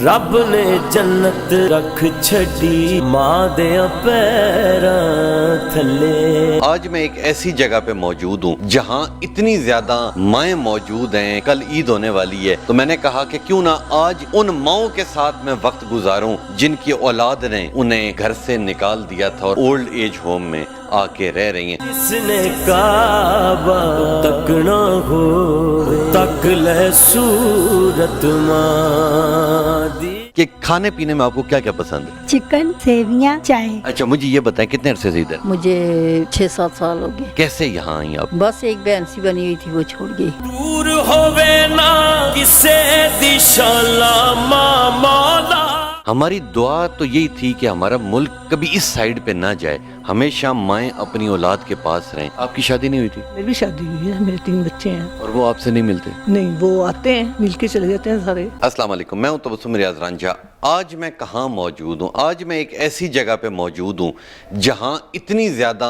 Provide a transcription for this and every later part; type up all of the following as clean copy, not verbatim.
रब ने जन्नत रख छड़ी मां दे पैरां थले। आज मैं एक ऐसी जगह पे मौजूद हूँ जहाँ इतनी ज्यादा माएँ मौजूद हैं। कल ईद होने वाली है तो मैंने कहा कि क्यों ना आज उन माओं के साथ मैं वक्त गुजारूं जिनकी औलाद ने उन्हें घर से निकाल दिया था और ओल्ड एज होम में आके रह रही हैं। जिसने काबा तकना हो तक ले सूरत मां दी। कि खाने पीने में आपको क्या क्या पसंद है? चिकन, सेवियां, चाय। अच्छा मुझे ये बताएं कितने अरसे से इधर? मुझे 6-7 साल हो गए। कैसे यहाँ आई आप? बस एक बहन सी बनी हुई थी वो छोड़ गई। दूर होवे ना किसे दिशा मां मौला। हमारी दुआ तो यही थी कि हमारा मुल्क कभी इस साइड पे ना जाए, हमेशा माएँ अपनी औलाद के पास रहें। आपकी शादी नहीं हुई थी? मेरी भी शादी हुई है, मेरे 3 बच्चे हैं। और वो आपसे नहीं मिलते? नहीं, वो आते हैं, मिल के चले जाते हैं सारे। अस्सलाम वालेकुम, मैं हूं तबस्सुम रियाज रांझा। आज मैं कहाँ मौजूद हूँ? आज मैं एक ऐसी जगह पे मौजूद हूँ जहाँ इतनी ज़्यादा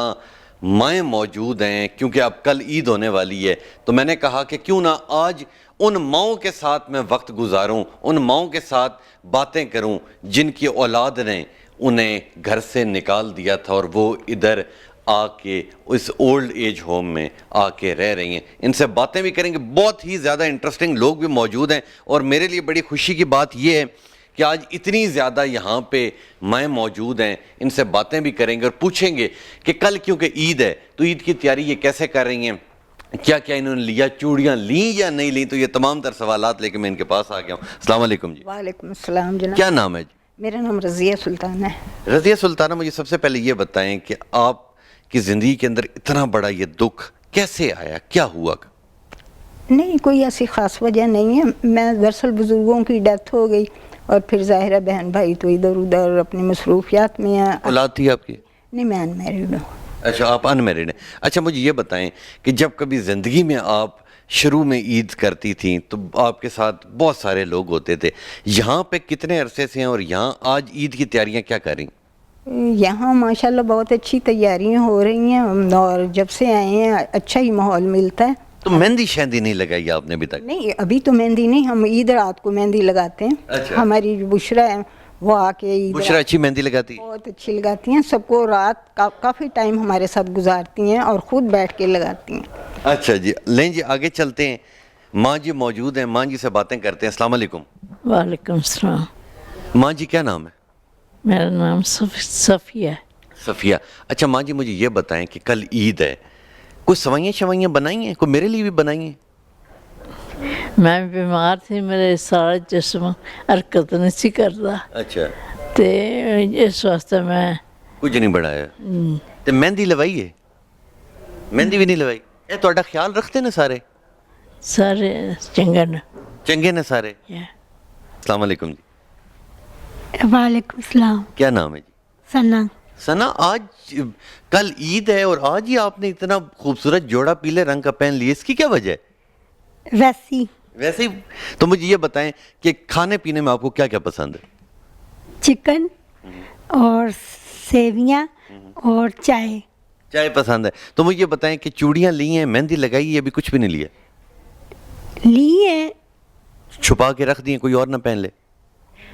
माएँ मौजूद हैं, क्योंकि अब कल ईद होने वाली है तो मैंने कहा कि क्यों ना आज उन माओं के साथ मैं वक्त गुजारूं, उन माओं के साथ बातें करूं जिनकी औलाद ने उन्हें घर से निकाल दिया था और वो इधर आके इस ओल्ड एज होम में आके रह रही हैं। इनसे बातें भी करेंगे। बहुत ही ज़्यादा इंटरेस्टिंग लोग भी मौजूद हैं और मेरे लिए बड़ी खुशी की बात यह है कि आज इतनी ज़्यादा यहाँ पे माएँ मौजूद हैं। इनसे बातें भी करेंगे और पूछेंगे कि कल क्योंकि ईद है तो ईद की तैयारी ये कैसे कर रही हैं, क्या क्या इन्होंने लिया, चूड़ियाँ ली या नहीं ली। तो ये तमाम तर सवालात लेके मैं इनके पास आ गया हूँ। अस्सलाम वालेकुम जी। वालेकुम अस्सलाम जनाब। क्या नाम है जी? मेरा नाम रज़िया सुल्ताना है। रज़िया सुल्ताना, मुझे सबसे पहले ये बताएं कि आपकी ज़िंदगी के अंदर इतना बड़ा ये दुख कैसे आया, क्या हुआ? नहीं, कोई ऐसी ख़ास वजह नहीं है। मैं दरअसल बुज़ुर्गों की डेथ हो गई और फिर ज़ाहिर बहन भाई तो इधर उधर अपनी मसरूफियात में हैं। औलाद थी आपकी? नहीं, मैं अनमैरिड हूँ। अच्छा, आप अनमैरिड हैं। अच्छा मुझे ये बताएं कि जब कभी ज़िंदगी में आप शुरू में ईद करती थी तो आपके साथ बहुत सारे लोग होते थे, यहाँ पे कितने अरसे से हैं और यहाँ आज ईद की तैयारियाँ क्या कर रही? यहाँ माशाल्लाह बहुत अच्छी तैयारियाँ हो रही हैं और जब से आए हैं अच्छा ही माहौल मिलता है। तो मेहंदी शहंदी नहीं लगाई आपने अभी तक? नहीं, अभी तो मेहंदी नहीं, हम ईद रात को मेहंदी लगाते हैं। अच्छा। हमारी जो बुशरा है वो आके ईद बुशरा अच्छी मेहंदी लगाती है? बहुत अच्छी लगाती हैं। सबको रात काफ़ी टाइम हमारे साथ गुजारती हैं और ख़ुद बैठ के लगाती हैं। अच्छा जी, लें जी आगे चलते हैं। माँ जी मौजूद हैं, माँ जी से बातें करते हैं। अस्सलाम वालेकुम। वालेकुम सलाम। माँ जी क्या नाम है? मेरा नाम सफ़िया है। सफ़िया। अच्छा माँ जी मुझे ये बताएं कि कल ईद है, कुछ सवाइयाँ शवाइयाँ बनाई हैं? कोई मेरे लिए भी बनाई हैं? मैं बीमार थी, मेरे सारा जिस्म हरकत नहीं सी करता अच्छा, ते इस वास्ते मैं कुछ नहीं बनाया। ते मेहंदी लवाई है? मेहंदी भी नहीं लवाई? ये ਤੁਹਾਡਾ ख्याल रखते ने सारे? सारे चंगे चंगे ने सारे? न। अस्सलाम वालेकुम जी। वालेकुम सलाम। क्या नाम है जी? सना। सना, आज कल ईद है और आज ही आपने इतना खूबसूरत जोड़ा पीले रंग का पहन लिया, इसकी क्या वजह है? वैसे ही। तो मुझे ये बताएं कि खाने पीने में आपको क्या क्या पसंद है? चिकन और सेवियां और चाय। चाय पसंद है। तो मुझे ये बताएं कि चूड़ियाँ ली हैं, मेहंदी लगाई है, अभी कुछ भी नहीं लिया? ली है। छुपा के रख दिए, कोई और ना पहन ले?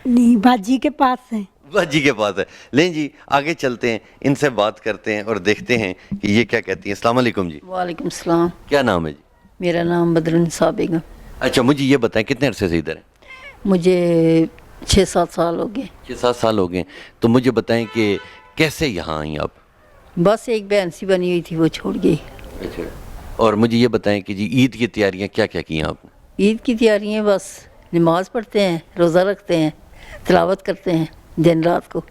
नहीं, बाजी के पास है। बाजी के पास है। लें जी आगे चलते हैं, इनसे बात करते हैं और देखते हैं कि ये क्या कहती हैं। अस्सलाम वालेकुम जी। वालेकुम सलाम। क्या नाम है जी? मेरा नाम बदरुन्निसा बेगम। अच्छा मुझे ये बताएं कितने अरसे से इधर हैं? मुझे 6-7 साल हो गए। 6-7 साल हो गए। तो मुझे बताएं कि कैसे यहाँ आई आप? बस एक बहन सी बनी हुई थी वो छोड़ गई। अच्छा, और मुझे ये बताएं कि जी ईद की तैयारियाँ क्या क्या की हैं आपने? ईद की तैयारियाँ बस नमाज़ पढ़ते हैं, रोज़ा रखते हैं, तिलावत करते हैं दिन रात को।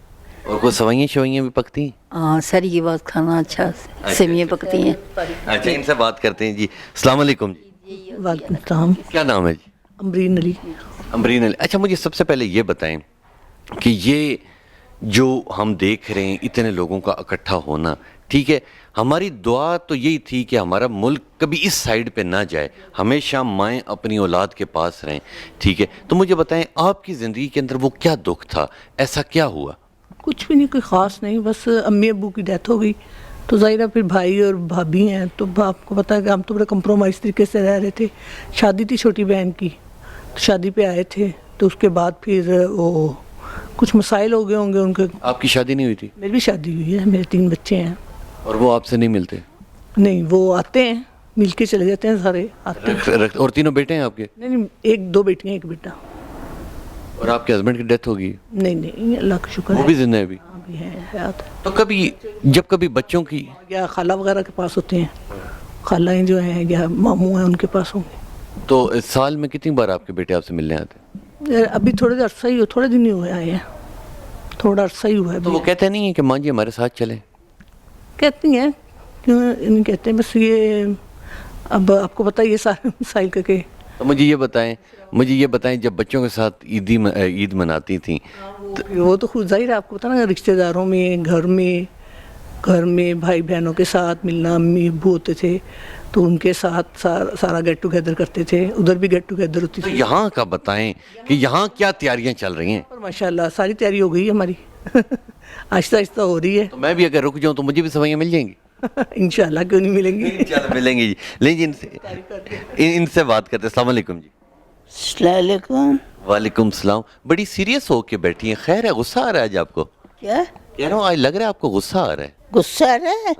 और कोई सवाइयाँ शवाइयाँ भी पकती हैं? हाँ, सरी की बात खाना अच्छा, सेवियाँ पकती हैं। अच्छा इनसे बात करते हैं जी। अस्सलाम वालेकुम जी। वालेकुम सलाम। क्या नाम है जी? अमरीन अली। अमरीन अली। अच्छा मुझे सबसे पहले ये बताएं कि ये जो हम देख रहे हैं इतने लोगों का इकट्ठा होना, ठीक है, हमारी दुआ तो यही थी कि हमारा मुल्क कभी इस साइड पे ना जाए, हमेशा माएँ अपनी औलाद के पास रहें, ठीक है। तो मुझे बताएं आपकी ज़िंदगी के अंदर वो क्या दुख था, ऐसा क्या हुआ? कुछ भी नहीं, कोई ख़ास नहीं, बस अम्मी अब्बू की डेथ हो गई तो ज़ाहिर है फिर भाई और भाभी हैं तो आपको पता है कि हम तो बड़े कंप्रोमाइज़ तरीके से रह रहे थे। शादी थी छोटी बहन की, तो शादी पे आए थे तो उसके बाद फिर वो कुछ मसाइल हो गए होंगे उनके। आपकी शादी नहीं हुई थी? मेरी भी शादी हुई है, मेरे 3 बच्चे हैं। और वो आपसे नहीं मिलते? नहीं, वो आते हैं, मिल के चले जाते हैं, सारे आते हैं। और तीनों बेटे हैं आपके? नहीं, 1-2 बेटियाँ 1 बेटा। और आपके हस्बैंड की डेथ होगी? नहीं, अल्लाह का शुक्र वो है। भी जिंदा है अभी? हाँ, भी है, हयात है। तो कभी जब कभी बच्चों की या खाला वगैरह के पास होते हैं, खालाएँ जो हैं या मामू हैं उनके पास होंगे। तो साल में कितनी बार आपके बेटे आपसे मिलने आते हैं? यार अभी थोड़े दिन ही हुए आए हैं, थोड़ा अरसा ही हुआ है। तो वो कहते नहीं है कि माँ जी हमारे साथ चलें? कहती हैं, क्यों नहीं कहते हैं, बस ये अब आपको पता ही है सारे मसाइल के। तो मुझे ये बताएं जब बच्चों के साथ ईद मनाती थी वो तो खुद जाहिर है, आपको पता ना, रिश्तेदारों में, घर में भाई बहनों के साथ मिलना, अम्मी अब्बू होते थे तो उनके साथ सारा गेट टुगेदर करते थे, उधर भी गेट टुगेदर होती तो थी। यहाँ का बताएं कि यहाँ क्या तैयारियां चल रही हैं? और माशाल्लाह सारी तैयारी हो गई है हमारी आहिस्ता आहिस्ता हो रही है। तो मैं भी अगर रुक जाऊं तो मुझे भी सवाइयाँ मिल जाएंगी? इंशाल्लाह, क्यों नहीं मिलेंगी। इंशाल्लाह मिलेंगी जी। लेकिन इनसे बात करते। अस्सलाम वालेकुम जी। अस्सलामुअलैकुम। वालेकुम सलाम। बड़ी सीरियस होके बैठी हैं, खैर है? गुस्सा आ रहा है आज आपको? क्या कह रहा हूँ आज लग रहा है आपको गुस्सा आ रहा है। गुस्सा आ रहा है?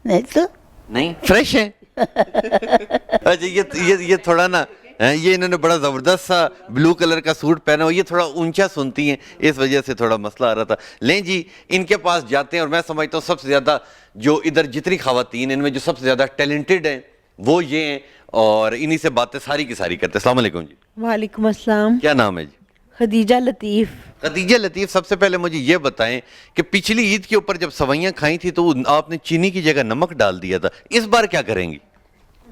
नहीं तो नहीं, फ्रेश है। अच्छा, ये थोड़ा ना, ये इन्होंने बड़ा ज़बरदस्त सा ब्लू कलर का सूट पहना हो, ये थोड़ा ऊंचा सुनती हैं, इस वजह से थोड़ा मसला आ रहा था। लें जी, इनके पास जाते हैं। और मैं समझता हूँ सबसे ज़्यादा जो इधर जितनी ख़वातीन, इनमें जो सबसे ज़्यादा टैलेंटेड हैं वो ये हैं, और इन्हीं से बातें सारी की सारी करते हैं। अस्सलाम वालेकुम जी। वालेकुम अस्सलाम। क्या नाम है जी? खदीजा लतीफ़। खदीजा लतीफ़, सबसे पहले मुझे ये बताएं कि पिछली ईद के ऊपर जब सवैयाँ खाई थी तो आपने चीनी की जगह नमक डाल दिया था, इस बार क्या करेंगी?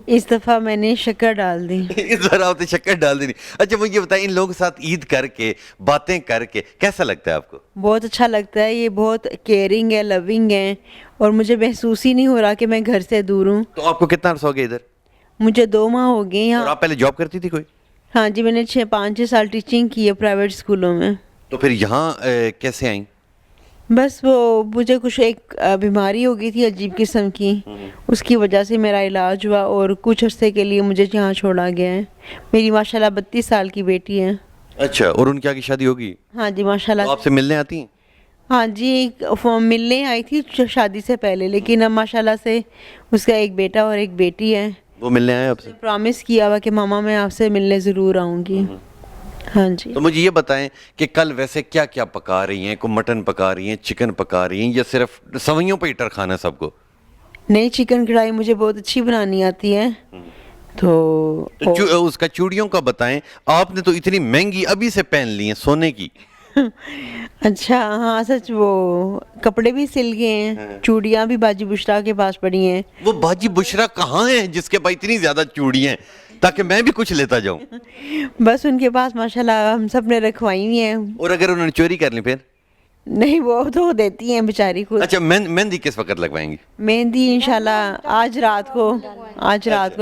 इस दफ़ा मैंने शक्कर डाल दी। इस बार आपने शक्कर डाल दी नहीं। अच्छा, मुझे बताएं, इन लोगों के साथ ईद करके, बातें करके कैसा लगता है आपको? बहुत अच्छा लगता है, ये बहुत केयरिंग है, लविंग है, और मुझे महसूस ही नहीं हो रहा कि मैं घर से दूर हूँ। तो आपको कितना अर्सा हो गया इधर? मुझे 2 माह हो गए और यहाँ। आप पहले जॉब करती थी कोई? हाँ जी, मैंने 5-6 साल टीचिंग की है प्राइवेट स्कूलों में। तो फिर यहाँ कैसे आई? बस वो मुझे कुछ एक बीमारी हो गई थी अजीब किस्म की, उसकी वजह से मेरा इलाज हुआ और कुछ अरसे के लिए मुझे यहाँ छोड़ा गया है। मेरी माशाल्लाह 32 साल की बेटी है। अच्छा, और उनकी आगे शादी होगी? हाँ जी माशाल्लाह। तो आपसे मिलने आती हैं? हाँ जी, एक मिलने आई थी शादी से पहले, लेकिन अब माशाल्लाह से उसका एक बेटा और एक बेटी है। वो मिलने आए आपसे? प्रॉमिस किया हुआ कि मामा मैं आपसे मिलने ज़रूर आऊँगी। हाँ जी। तो मुझे ये बताएं कि कल वैसे क्या क्या पका रही हैं? कोई मटन पका रही हैं, चिकन पका रही हैं, या सिर्फ सवैयों पे ही टरखाना है सबको? नहीं, चिकन कढ़ाई मुझे बहुत अच्छी बनानी आती है। तो उसका चूड़ियों का बताएं। आपने तो इतनी महंगी अभी से पहन ली हैं, सोने की। अच्छा, हाँ सच, वो कपड़े भी सिल गए हैं, चूड़ियाँ भी बाजी बुशरा के पास पड़ी हैं। वो बाजी बुशरा कहाँ है जिसके पास इतनी ज्यादा चूड़ियाँ हैं, ताकि मैं भी कुछ लेता जाऊं? बस उनके पास माशाल्लाह हम सब ने रखवाई हुई हैं। और अगर उन्होंने चोरी कर ली फिर? नहीं, वो तो देती हैं बेचारी खुद। अच्छा, मेहंदी किस वक्त लगवाएंगी? मेहंदी इंशाल्लाह आज रात को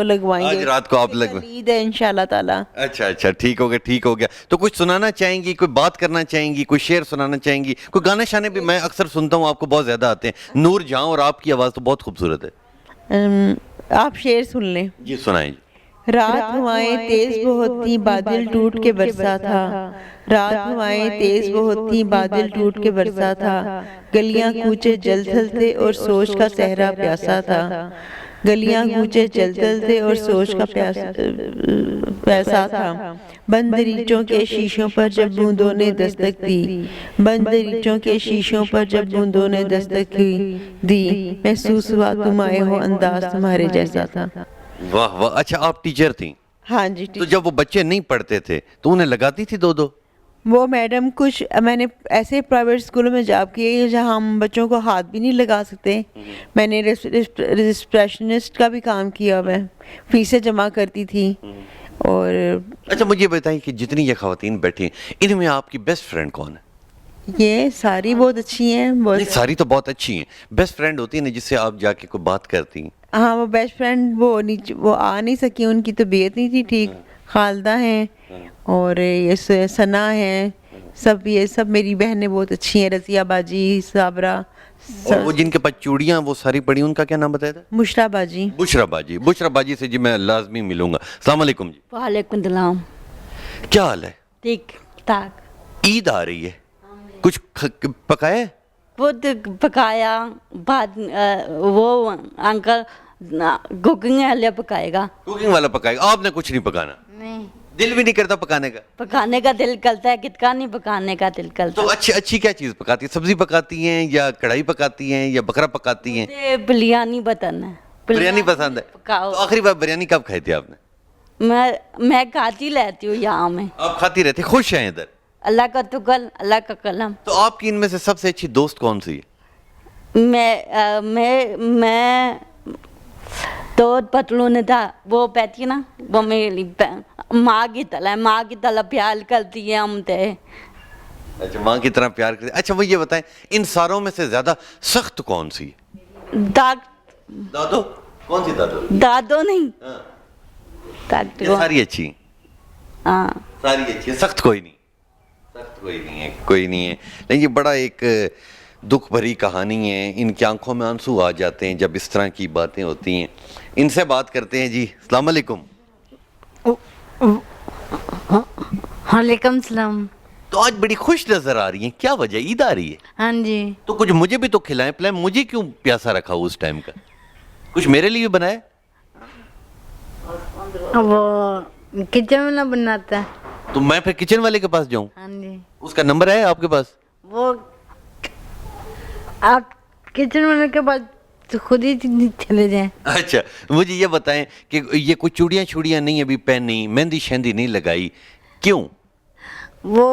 लगवाएंगे। आज रात को आप लगवा? ईद है इंशाल्लाह ताला। अच्छा, ठीक हो गया। तो कुछ सुनाना चाहेंगी, कोई बात करना चाहेंगी, कोई शेर सुनाना चाहेंगी, कोई गाना शाने भी? मैं अक्सर सुनता हूँ, आपको बहुत ज्यादा आते हैं। नूर जहां, और आपकी आवाज़ तो बहुत खूबसूरत है। आप शेर सुन लें। जी सुनाएं जी। रात हवाएं तेज बहुत थी, बादल टूट के बरसा था। रात हवाएं तेज बहुत थी, बादल टूट के बरसा था। गलियां कूचे जल थल थे और सोच का सहरा प्यासा था। गलियां कूचे जल थल थे और सोच का प्यासा था। बंद दरीचों के शीशों पर जब बूंदों ने दस्तक दी, बंद दरीचों के शीशों पर जब बूंदों ने दस्तक दी, महसूस हुआ तुम आए हो, अंदाज तुम्हारे जैसा था। वाह वाह। अच्छा, आप टीचर थी? हाँ जी। तो जब वो बच्चे नहीं पढ़ते थे तो उन्हें लगाती थी 2-2? वो मैडम, कुछ मैंने ऐसे प्राइवेट स्कूलों में जॉब की है जहाँ हम बच्चों को हाथ भी नहीं लगा सकते। मैंने रिसेप्शनिस्ट का भी काम किया, मैं फीसें जमा करती थी। और अच्छा, मुझे बताइए कि जितनी ये खवातीन बैठी हैं, इनमें आपकी बेस्ट फ्रेंड कौन है? ये सारी बहुत अच्छी हैं। नहीं, सारी तो बहुत अच्छी हैं। बेस्ट फ्रेंड होती है ना, जिससे आप जाके कोई बात करती हैं। हाँ, वो बेस्ट फ्रेंड वो आ नहीं सकी, उनकी तबीयत नहीं थी ठीक। खालदा हैं और ये सना है, ये सब मेरी बहनें बहुत अच्छी हैं। रज़िया बाजी, साबरा। और वो जिनके पास चूड़ियाँ वो सारी पड़ी, उनका क्या नाम बताया था? बुशरा बाजी। बुशरा बाजी से जी मैं लाजमी मिलूंगा। अस्सलाम वालेकुम जी। वालेकुम सलाम। क्या हाल है? ठीक। ताक ईद आ रही है, कुछ पकाया है? खुद पकाया, बाद वो अंकल कुकिंग वाले पकाएगा। कुकिंग वाला पकाएगा, आपने कुछ नहीं पकाना? नहीं, दिल भी नहीं करता पकाने का? पकाने का दिल करता है, कितना नहीं पकाने का दिल करता। तो अच्छी अच्छी क्या चीज पकाती है? सब्जी पकाती हैं या कढ़ाई पकाती हैं या बकरा पकाती हैं? मुझे बिरयानी पसंद है। बिरयानी पसंद है? पकाओ। तो आखिरी बार बिरयानी कब खाई थी आपने? मैं खाती रहती हूँ यहाँ में। आप खाती रहती, खुश हैं इधर? अल्लाह का तुकल, अल्लाह का कलम। तो आपकी इनमें से सबसे अच्छी दोस्त कौन सी है? मैं तो पतलू ने था, वो बैठी ना, वो मेरी माँ की तरह प्यार करती है हमसे। अच्छा, माँ की तरह प्यार करती। अच्छा, वो ये बताएं, इन सारों में से ज्यादा सख्त कौन सी है? दादो? कौन सी दादो? दादो नहीं, ये सारी अच्छी? हाँ, सारी अच्छी है, सख्त कोई नहीं? सख्त कोई नहीं है, कोई नहीं है। लेकिन ये बड़ा एक दुख भरी कहानी है, इनकी आंखों में आंसू आ जाते हैं जब इस तरह की बातें होती हैं। इनसे बात करते हैं जी। अस्सलाम वालेकुम। वालेकुम सलाम। तो आज बड़ी खुश नजर आ रही हैं, क्या वजह? ईद आ रही है? हाँ जी। तो कुछ मुझे भी तो खिलाएं पिलाएं, मुझे क्यों प्यासा रखा उस टाइम का? कुछ मेरे लिए भी बनाए? वो किचन में ना बनाता है। तो मैं फिर किचन वाले के पास जाऊं? हाँ जी। उसका नंबर है आपके पास? वो आप किचन वाले के पास तो खुद ही चले जाएं। अच्छा, मुझे ये बताएं कि ये कोई चूड़ियां नहीं अभी पहनी, मेहंदी शेंदी नहीं लगाई, क्यों? वो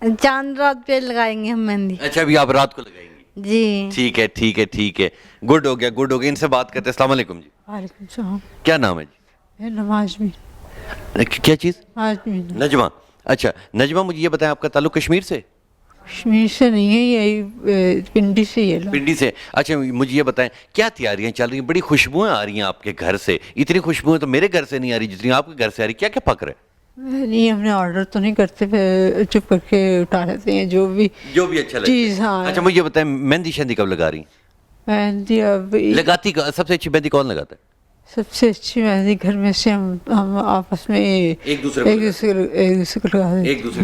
चांद रात पे लगाएंगे हम मेहंदी। अच्छा, अभी आप रात को लगाएंगी? जी। ठीक है ठीक है ठीक है, गुड हो गया गुड हो गया। इनसे बात करते हैं। अस्सलाम वालेकुम जी। वालेकुम सलाम। क्या नाम है जी? नवाज़मी। क्या चीज़? नजमा। अच्छा नजमा, मुझे ये बताएं, आपका ताल्लुक कश्मीर से? कश्मीर से नहीं है, यही पिंडी से ही है। पिंडी से। अच्छा, मुझे ये बताएं, क्या तैयारियां चल रही हैं? बड़ी खुशबुएं आ रही हैं आपके घर से, इतनी खुशबुएं तो मेरे घर से नहीं आ रही जितनी आपके घर से आ रही। क्या क्या पक रहा है? नहीं, हमने ऑर्डर तो नहीं करते, चुप करके उठा लेते हैं जो भी अच्छा लगता चीज़। हाँ। अच्छा, मुझे ये बताएं, मेहंदी शेंदी कब लगा रही? मेहंदी अब लगाती सबसे अच्छी मेहंदी कौन लगाता है? सबसे अच्छी मेहंदी घर में से हम आपस में एक दूसरे को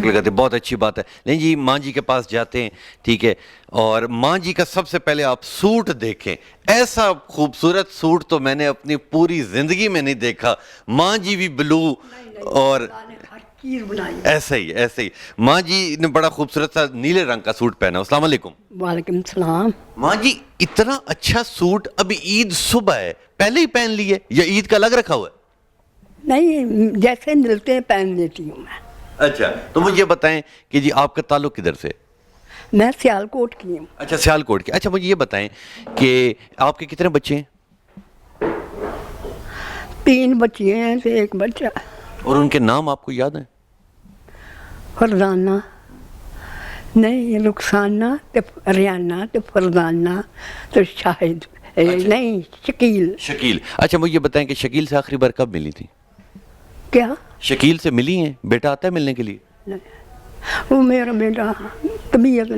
लगाते। बहुत अच्छी बात है। नहीं जी, माँ जी के पास जाते हैं, ठीक है, और माँ जी का सबसे पहले आप सूट देखें। ऐसा खूबसूरत सूट तो मैंने अपनी पूरी जिंदगी में नहीं देखा। माँ जी भी ब्लू और ऐसे ही माँ जी ने बड़ा खूबसूरत सा नीले रंग का सूट पहना। अस्सलाम वालेकुम। वालेकुम सलाम। माँ जी, इतना अच्छा सूट अभी ईद सुबह है, पहले ही पहन लिए या ईद का अलग रखा हुआ है? नहीं, जैसे मिलते हैं पहन लेती हूँ मैं। अच्छा, तो मुझे बताएं कि जी आपका ताल्लुक किधर से? मैं सियालकोट की हूँ। अच्छा, सियालकोट की। अच्छा, मुझे ये बताएं कि आपके कितने बच्चे हैं? 3 बच्चे हैं तो 1 बच्चा। और उनके नाम आपको याद है? फरजाना नहीं, रुखसाना तो रियाना तो फरजाना तो शाहिद। अच्छा। नहीं, शकील। अच्छा, मुझे ये बताएं कि शकील से आखिरी बार कब मिली थी? क्या शकील से मिली हैं? बेटा आता है मिलने के लिए? नहीं, वो मेरा बेटा तबीयत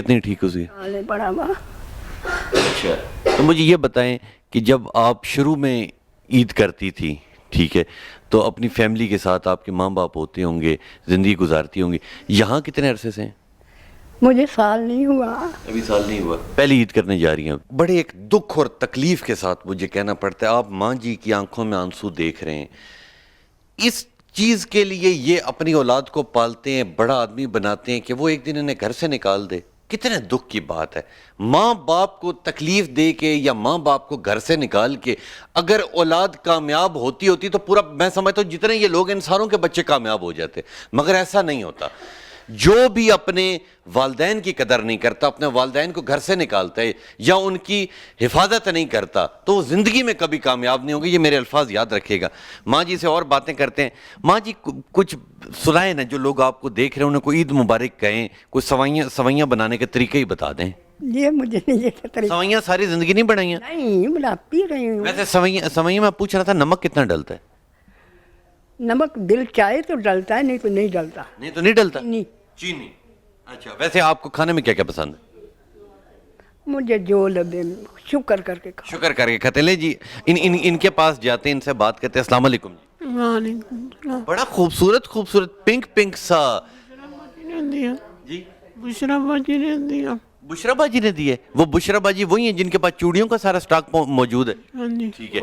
नहीं ठीक उसकी पड़ा हुआ। अच्छा, तो मुझे ये बताएं कि जब आप शुरू में ईद करती थी, ठीक है, तो अपनी फैमिली के साथ आपके माँ बाप होते होंगे, ज़िंदगी गुजारती होंगी। यहाँ कितने अरसे से हैं? मुझे साल नहीं हुआ। अभी साल नहीं हुआ, पहली ईद करने जा रही हैं। बड़े एक दुख और तकलीफ के साथ मुझे कहना पड़ता है, आप माँ जी की आंखों में आंसू देख रहे हैं। इस चीज़ के लिए ये अपनी औलाद को पालते हैं, बड़ा आदमी बनाते हैं कि वो एक दिन इन्हें घर से निकाल दे। कितने दुख की बात है। माँ बाप को तकलीफ दे के या माँ बाप को घर से निकाल के अगर औलाद कामयाब होती तो पूरा, मैं समझता हूँ जितने ये लोग इन सारों के बच्चे कामयाब हो जाते, मगर ऐसा नहीं होता। जो भी अपने वालदैन की कदर नहीं करता, अपने वालदैन को घर से निकालता है या उनकी हिफाजत नहीं करता, तो वो ज़िंदगी में कभी कामयाब नहीं होगी। ये मेरे अल्फाज याद रखिएगा। माँ जी से और बातें करते हैं। माँ जी, कुछ सुनाए ना, जो लोग आपको देख रहे हैं उन्हें कोई ईद मुबारक कहें, कुछ सवैयाँ बनाने के तरीके ही बता दें। ये मुझे नहीं सवैयाँ सारी ज़िंदगी नहीं बनाई? नहीं, बना पी रही हूँ। वैसे सवैयाँ में पूछ रहा था, नमक कितना डलता है? नमक दिल चाहे तो डलता है, नहीं तो नहीं डलता। नहीं डलता? चीनी। अच्छा, वैसे आपको खाने में क्या क्या पसंद है? मुझे जो लगे शुक्र करके खाते। ले जी, इनके पास जाते हैं, इनसे बात करते हैं। अस्सलाम वालेकुम जी। वालेकुम बड़ा खूबसूरत खूबसूरत पिंक पिंक सा। दिया जी बुशरा बाजी ने दिया। बुशरा बाजी ने दी है? वो बुशरा बाजी वही है जिनके पास चूड़ियों का सारा स्टॉक मौजूद है? हाँ जी ठीक है।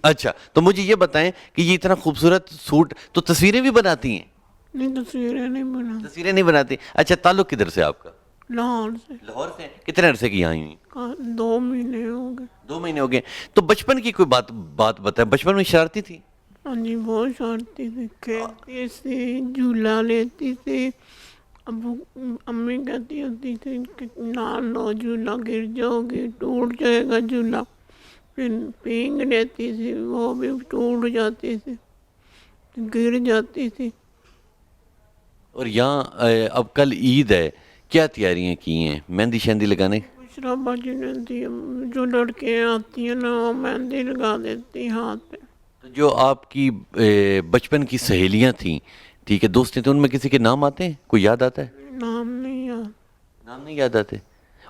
अच्छा, तो मुझे ये बताएं कि ये इतना खूबसूरत सूट, तो तस्वीरें भी बनाती हैं? नहीं तस्वीरें नहीं बना। तस्वीरें नहीं बनाती। अच्छा, ताल्लुक किधर से आपका? लाहौर से। लाहौर से? कितने अरसे की आई हुई? 2 महीने हो गए। 2 महीने हो गए। तो बचपन की कोई बात बताएं, बचपन में शरारती थी? हाँ जी बहुत शरारती थी, खेलती थी, झूला लेती थी। अब अम्मी कहती होती थी कि ना लो झूला, गिर जाओगे, टूट जाएगा झूला। फिर पींग लेती थी, वो भी टूट जाती थी, गिर जाती थी। और यहाँ अब कल ईद है, क्या तैयारियां की हैं? मेहंदी शहंदी लगाने? बुशरा बाजी ने दी, जो लड़कियाँ आती हैं ना वो मेहंदी लगा देती हाथ पे। तो जो आपकी बचपन की सहेलियां थीं, ठीक है, दोस्त थे, उनमें किसी के नाम आते हैं? कोई याद आता है? नाम नहीं याद। नाम नहीं याद आते?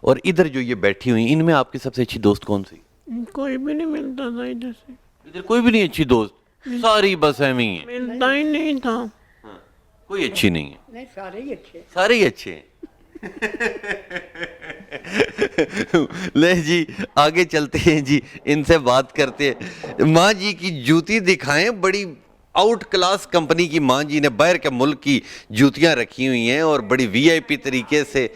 और इधर जो ये बैठी हुई, इनमें आपकी सबसे अच्छी दोस्त कौन सी? कोई भी नहीं मिलता था इधर से। इधर कोई भी नहीं अच्छी दोस्त? सारी बस एम ही है? मिलता ही नहीं था। कोई अच्छी नहीं है? नहीं सारे ही अच्छे। सारे ही अच्छे हैं। ले जी, आगे चलते हैं जी, इनसे बात करते हैं। माँ जी की जूती दिखाएं, बड़ी आउट क्लास कंपनी की माँ जी ने बाहर के मुल्क की जूतियां रखी हुई हैं और बड़ी वीआईपी तरीके से।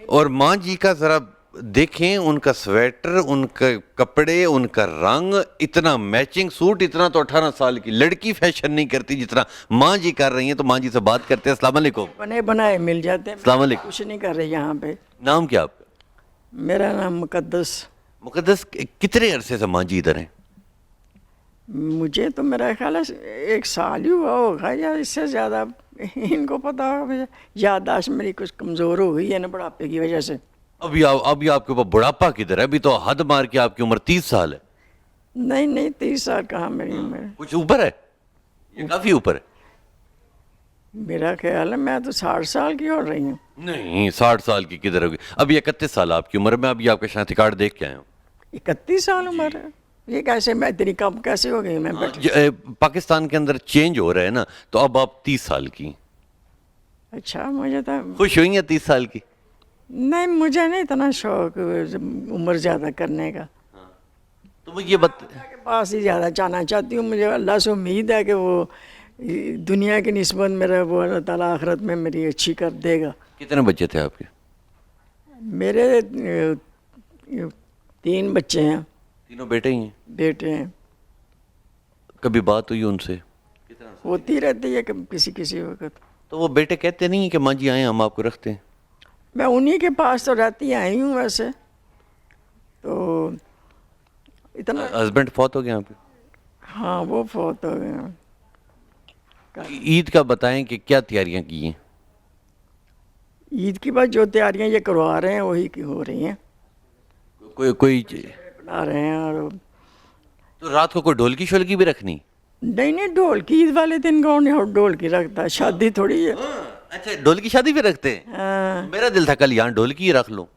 और माँ जी का जरा देखें, उनका स्वेटर, उनके कपड़े, उनका रंग, इतना मैचिंग सूट, इतना तो 18 साल की लड़की फैशन नहीं करती जितना माँ जी कर रही हैं। तो माँ जी से बात करते हैं। अस्सलाम वालेकुम। बने बनाए मिल जाते हैं। अस्सलाम वालेकुम। कुछ नहीं कर रहे यहाँ पे। नाम क्या आपका? मेरा नाम मुकद्दस। मुकद्दस, कितने अरसे से माँ जी इधर हैं? मुझे तो मेरा ख्याल है 1 साल ही हुआ होगा या इससे ज़्यादा। इनको पता होगा, याददाश्त मेरी कुछ कमज़ोर हो गई है ना बुढ़ापे की वजह से। अभी आपके ऊपर बुढ़ापा किधर है? अभी तो हद मार के आपकी उम्र 30 साल है। नहीं 30 साल कहाँ मेरी उम्र। कुछ ऊपर है, ये काफी ऊपर है। मेरा ख्याल है मैं तो 60 साल की हो रही हूँ। नहीं, 60 साल की किधर होगी? अभी 31 साल आपकी उम्र। में अभी आपका शनाख्ती कार्ड देख के आया हूँ। 31 साल उम्र है? ये कैसे, मैं इतनी कम कैसे हो गई? मैं पाकिस्तान के अंदर चेंज हो रहा है ना, तो अब आप 30 साल की। अच्छा, मुझे तो खुश हुई हैं 30 साल की? नहीं, मुझे नहीं इतना शौक उम्र ज़्यादा करने का। तो वो ये के पास ही ज़्यादा जाना चाहती हूँ। मुझे अल्लाह से उम्मीद है कि वो दुनिया की निस्बत मेरा वो अल्लाह ताला आखिरत में मेरी अच्छी कर देगा। कितने बच्चे थे आपके? मेरे 3 बच्चे हैं। तीनों बेटे ही हैं? बेटे हैं। कभी बात हुई उनसे? होती रहती है किसी वक्त। तो वो बेटे कहते नहीं कि माँ जी आए, हम आपको रखते हैं? मैं उन्हीं के पास तो रहती आई हूँ वैसे तो। इतना हस्बैंड फौत हो गए आपके? हाँ, वो फौत हो गए। ईद का बताएं कि क्या तैयारियां की हैं? ईद की बात जो तैयारियां ये करवा रहे हैं वही की हो रही हैं। कोई बना रहे हैं। और तो रात को कोई ढोलकी शोलकी भी रखनी? नहीं, ढोलकी ईद वाले दिन कौन ढोलकी रखता है? शादी थोड़ी है। अच्छा, ढोलकी शादी भी रखते हैं? हाँ। मेरा दिल था कल यहाँ ढोलकी ही रख लो।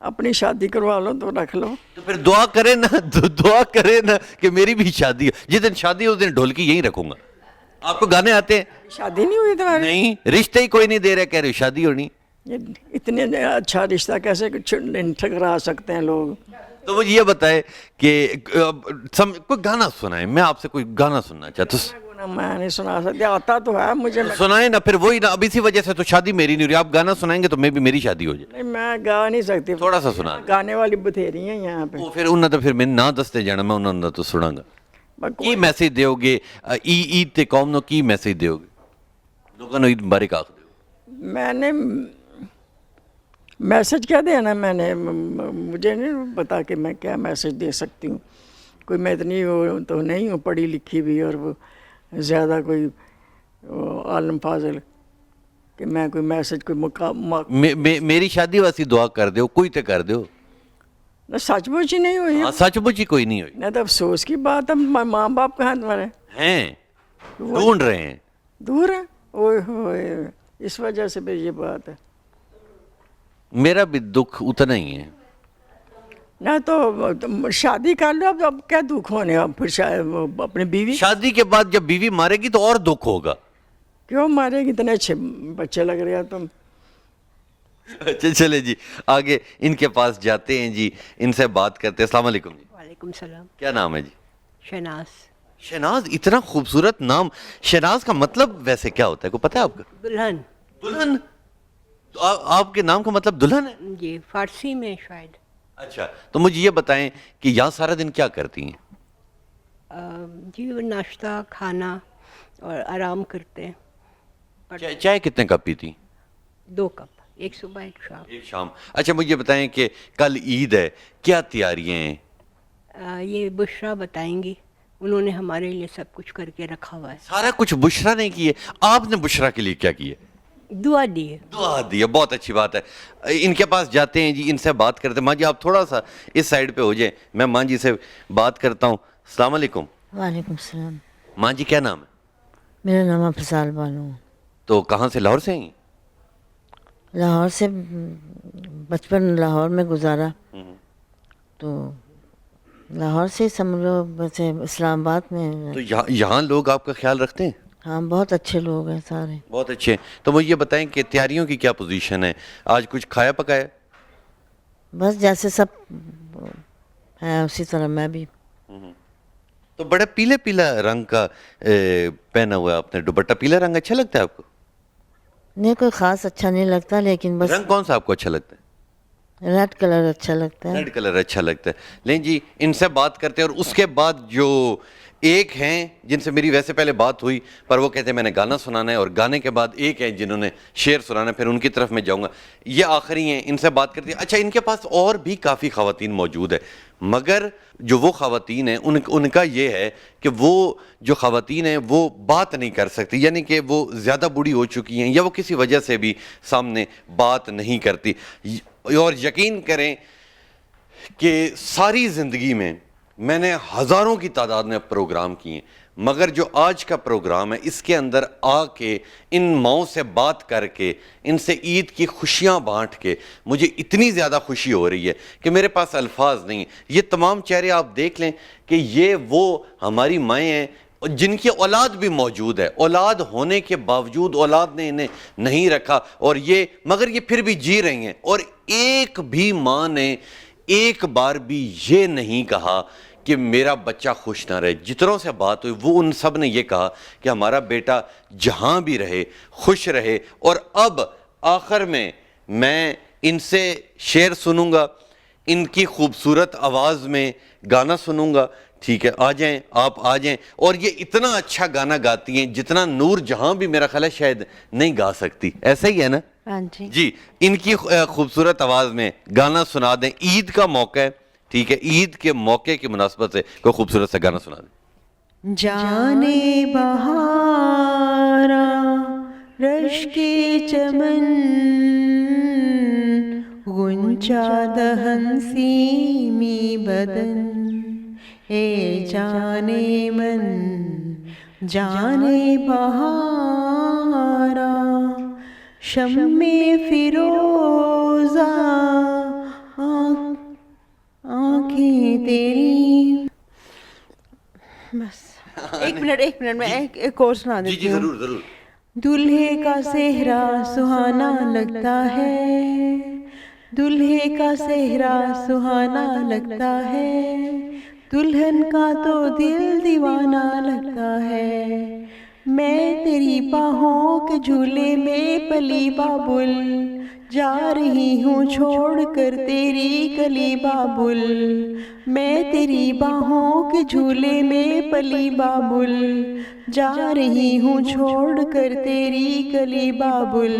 अपनी शादी करवा लो तो रख लो। तो फिर दुआ करें ना, दुआ करें ना कि मेरी भी शादी हो। जिस दिन शादी हो उस दिन ढोलकी यहीं रखूंगा। आपको गाने आते हैं? शादी नहीं हुई तुम्हारी? नहीं, रिश्ते ही कोई नहीं दे रहे, कह रहे शादी होनी। इतने अच्छा रिश्ता कैसे ठकरा सकते हैं लोग? तो मुझे ये बताए कि कोई गाना सुनाए। मैं आपसे कोई गाना सुनना चाहता हूँ। मैं नहीं सुना सकती, आता तो है मुझे। सुनाए ना, फिर वही ना, अब इसी वजह से तो शादी मेरी नहीं हो रही। आप गाना सुनाएंगे तो भी मेरी शादी हो जाए। नहीं, मैं गा नहीं सकती। थोड़ा सा सुना। गाने वाली बथेरी हैं यहाँ पे। वो फिर उन्हें तो फिर मैं ना दसते जाना, मैं उन्होंने तो सुनागा। की मैसेज दोगे ईद ते कौम नो? की मैसेज दोगे लोगों ने? ईद मुबारक आख दो। मैंने मैसेज क्या देना? मैंने मुझे नहीं पता कि मैं क्या मैसेज दे सकती हूँ। कोई मैं इतनी वो तो नहीं हूँ पढ़ी लिखी भी, और वो ज़्यादा कोई आलम फाजिल कि मैं कोई मैसेज कोई मेरी शादी वासी दुआ कर दो, कोई तो कर दो ना। सचमुच ही नहीं हुई? सचमुच ही कोई नहीं हुई ना। तो अफसोस की बात है। माँ बाप कहाँ तुम्हारे हैं? ढूंढ रहे हैं, दूर है। ओए होए, इस वजह से भी ये बात है। मेरा भी दुख उतना ही है। ना तो शादी कर लो, अब क्या दुख होने, अब फिर शायद अपनी बीवी, शादी के बाद जब बीवी मारेगी तो और दुख होगा। क्यों मारेगी, इतने अच्छे बच्चे लग रहे हैं तुम। अच्छा चले जी, आगे इनके पास जाते हैं जी, इनसे बात करते हैं। अस्सलाम वालेकुम जी। वालेकुम सलाम। क्या नाम है जी? शहनाज। शहनाज, इतना खूबसूरत नाम। शहनाज का मतलब वैसे क्या होता है, को पता है आपको? दुल्हन। दुल्हन? तो आपके नाम का मतलब दुल्हन है? जी, फारसी में शायद। अच्छा, तो मुझे ये बताएं कि यहाँ सारा दिन क्या करती हैं? जी नाश्ता खाना और आराम करते हैं। चाय कितने कप पीती? 2 कप, एक सुबह एक शाम। एक शाम। अच्छा मुझे बताएं कि कल ईद है, क्या तैयारियां हैं? ये बुशरा बताएंगी, उन्होंने हमारे लिए सब कुछ करके रखा हुआ है। सारा कुछ बुशरा ने की है? आपने बुशरा के लिए क्या किया? दुआ दी है। दुआ दी है, बहुत अच्छी बात है। इनके पास जाते हैं जी, इनसे बात करते हैं। माँ जी आप थोड़ा सा इस साइड पे हो जाए, मैं माँ जी से बात करता हूँ। अस्सलाम वालेकुम। वालेकुम सलाम। माँ जी क्या नाम है? मेरा नाम फसाल बानो। तो कहाँ से? लाहौर से हैं? लाहौर से, बचपन लाहौर में गुजारा, तो लाहौर से समझो वैसे इस्लामाबाद में। तो यहाँ लोग आपका ख्याल रखते हैं? हाँ, बहुत अच्छे लोग हैं सारे। बहुत अच्छे। तो मुझे ये बताएं कि तैयारियों की क्या पोजीशन है? आज कुछ खाया पकाया? बस जैसे सब है उसी तरह मैं भी। तो बड़ा पीले पीला रंग का पहना हुआ है आपने दुपट्टा। पीला रंग अच्छा लगता है आपको? नहीं, कोई ख़ास अच्छा नहीं लगता, लेकिन बस। रंग कौन सा आपको अच्छा लगता है? रेड कलर अच्छा लगता है। रेड कलर अच्छा लगता है। लेकिन जी इनसे बात करते हैं, और उसके बाद जो एक हैं जिनसे मेरी वैसे पहले बात हुई, पर वो कहते हैं मैंने गाना सुनाना है, और गाने के बाद एक हैं जिन्होंने शेर सुनाना है, फिर उनकी तरफ मैं जाऊंगा। ये आखिरी हैं, इनसे बात करते हैं। अच्छा, इनके पास और भी काफ़ी ख़वातीन मौजूद है, मगर जो वो ख़वातीन हैं उनका ये है कि वो जो ख़वातीन हैं वो बात नहीं कर सकती, यानी कि वो ज़्यादा बूढ़ी हो चुकी हैं या वो किसी वजह से भी सामने बात नहीं करती। और यकीन करें कि सारी ज़िंदगी में मैंने हज़ारों की तादाद में प्रोग्राम किए, मगर जो आज का प्रोग्राम है इसके अंदर आके इन माओं से बात करके, इनसे ईद की खुशियां बांट के मुझे इतनी ज़्यादा खुशी हो रही है कि मेरे पास अल्फाज नहीं। ये तमाम चेहरे आप देख लें कि ये वो हमारी माएँ हैं जिनकी औलाद भी मौजूद है, औलाद होने के बावजूद औलाद ने इन्हें नहीं रखा, और मगर ये फिर भी जी रही हैं। और एक भी माँ ने एक बार भी ये नहीं कहा कि मेरा बच्चा खुश ना रहे। जितनों से बात हुई वो उन सब ने ये कहा कि हमारा बेटा जहाँ भी रहे खुश रहे। और अब आखिर में मैं इनसे शेर सुनूंगा, इनकी खूबसूरत आवाज़ में गाना सुनूंगा। ठीक है, आ जाएं, आप आ जाएं। और ये इतना अच्छा गाना गाती हैं जितना नूर जहाँ भी मेरा ख्याल है शायद नहीं गा सकती, ऐसा ही है ना? हाँ जी। जी, इनकी खूबसूरत आवाज़ में गाना सुना दें। ईद का मौका है, ठीक है, ईद के मौके की मुनासबत से कोई खूबसूरत सा गाना सुना दें। जाने बहारा रश के चमन, गुंचा दहन सीमी बदन, ए जाने मन जाने बहारा, शम्मे फिरोजा आँखें तेरी। बस एक मिनट मैं एक और सुना देती हूँ। जी जरूर जरूर। दूल्हे का सेहरा सुहाना लगता है, दूल्हे का सेहरा सुहाना लगता है, दुल्हन का तो दिल दीवाना लगता है। मैं तेरी बाहों के झूले में पली बाबुल, जा रही हूँ छोड़ कर तेरी कली बाबुल। मैं तेरी बाहों के झूले में पली बाबुल, जा रही हूँ छोड़ कर तेरी कली बाबुल।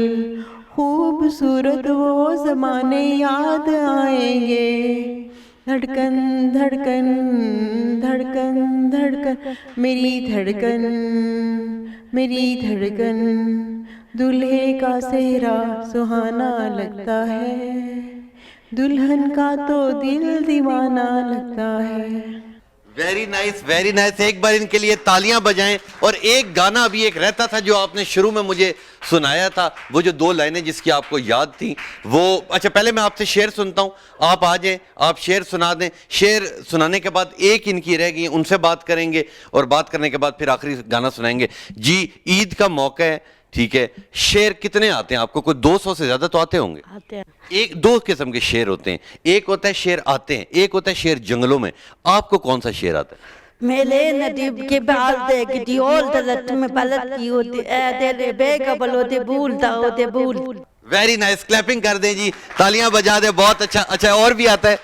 खूबसूरत वो ज़माने याद आएंगे, धड़कन धड़कन धड़कन धड़कन मेरी धड़कन मेरी धड़कन, दूल्हे का सेहरा सुहाना लगता है, दुल्हन का तो दिल दीवाना लगता है। Very nice very nice. एक बार इनके लिए तालियां बजाएं। और एक गाना अभी एक रहता था जो आपने शुरू में मुझे سنایا تھا وہ جو 2 لائنیں جس کی آپ کو یاد تھیں وہ. اچھا پہلے میں آپ سے شعر سنتا ہوں, آپ آ جائیں, آپ شعر سنا دیں. شعر سنانے کے بعد ایک ان کی رہ گئی, ان سے بات کریں گے, اور بات کرنے کے بعد پھر آخری گانا سنائیں گے. جی عید کا موقع ہے, ٹھیک ہے, شعر کتنے آتے ہیں آپ کو؟ کوئی 200 سے زیادہ تو آتے ہوں گے. آتے ہیں. 2 قسم کے شعر ہوتے ہیں, ایک ہوتا ہے شعر آتے ہیں, ایک ہوتا ہے شعر جنگلوں میں. آپ کو کون سا شعر آتا ہے؟ میلے ندیب کے بال دیکھ دیول دلت میں پلٹ کی ہوتی اے دل بے قبل ہوتے بھولتا ہوتے بھول. ویری نائس, کلیپنگ کر دیں جی, تالیاں بجا دیں, بہت اچھا. اچھا اور بھی آتا ہے,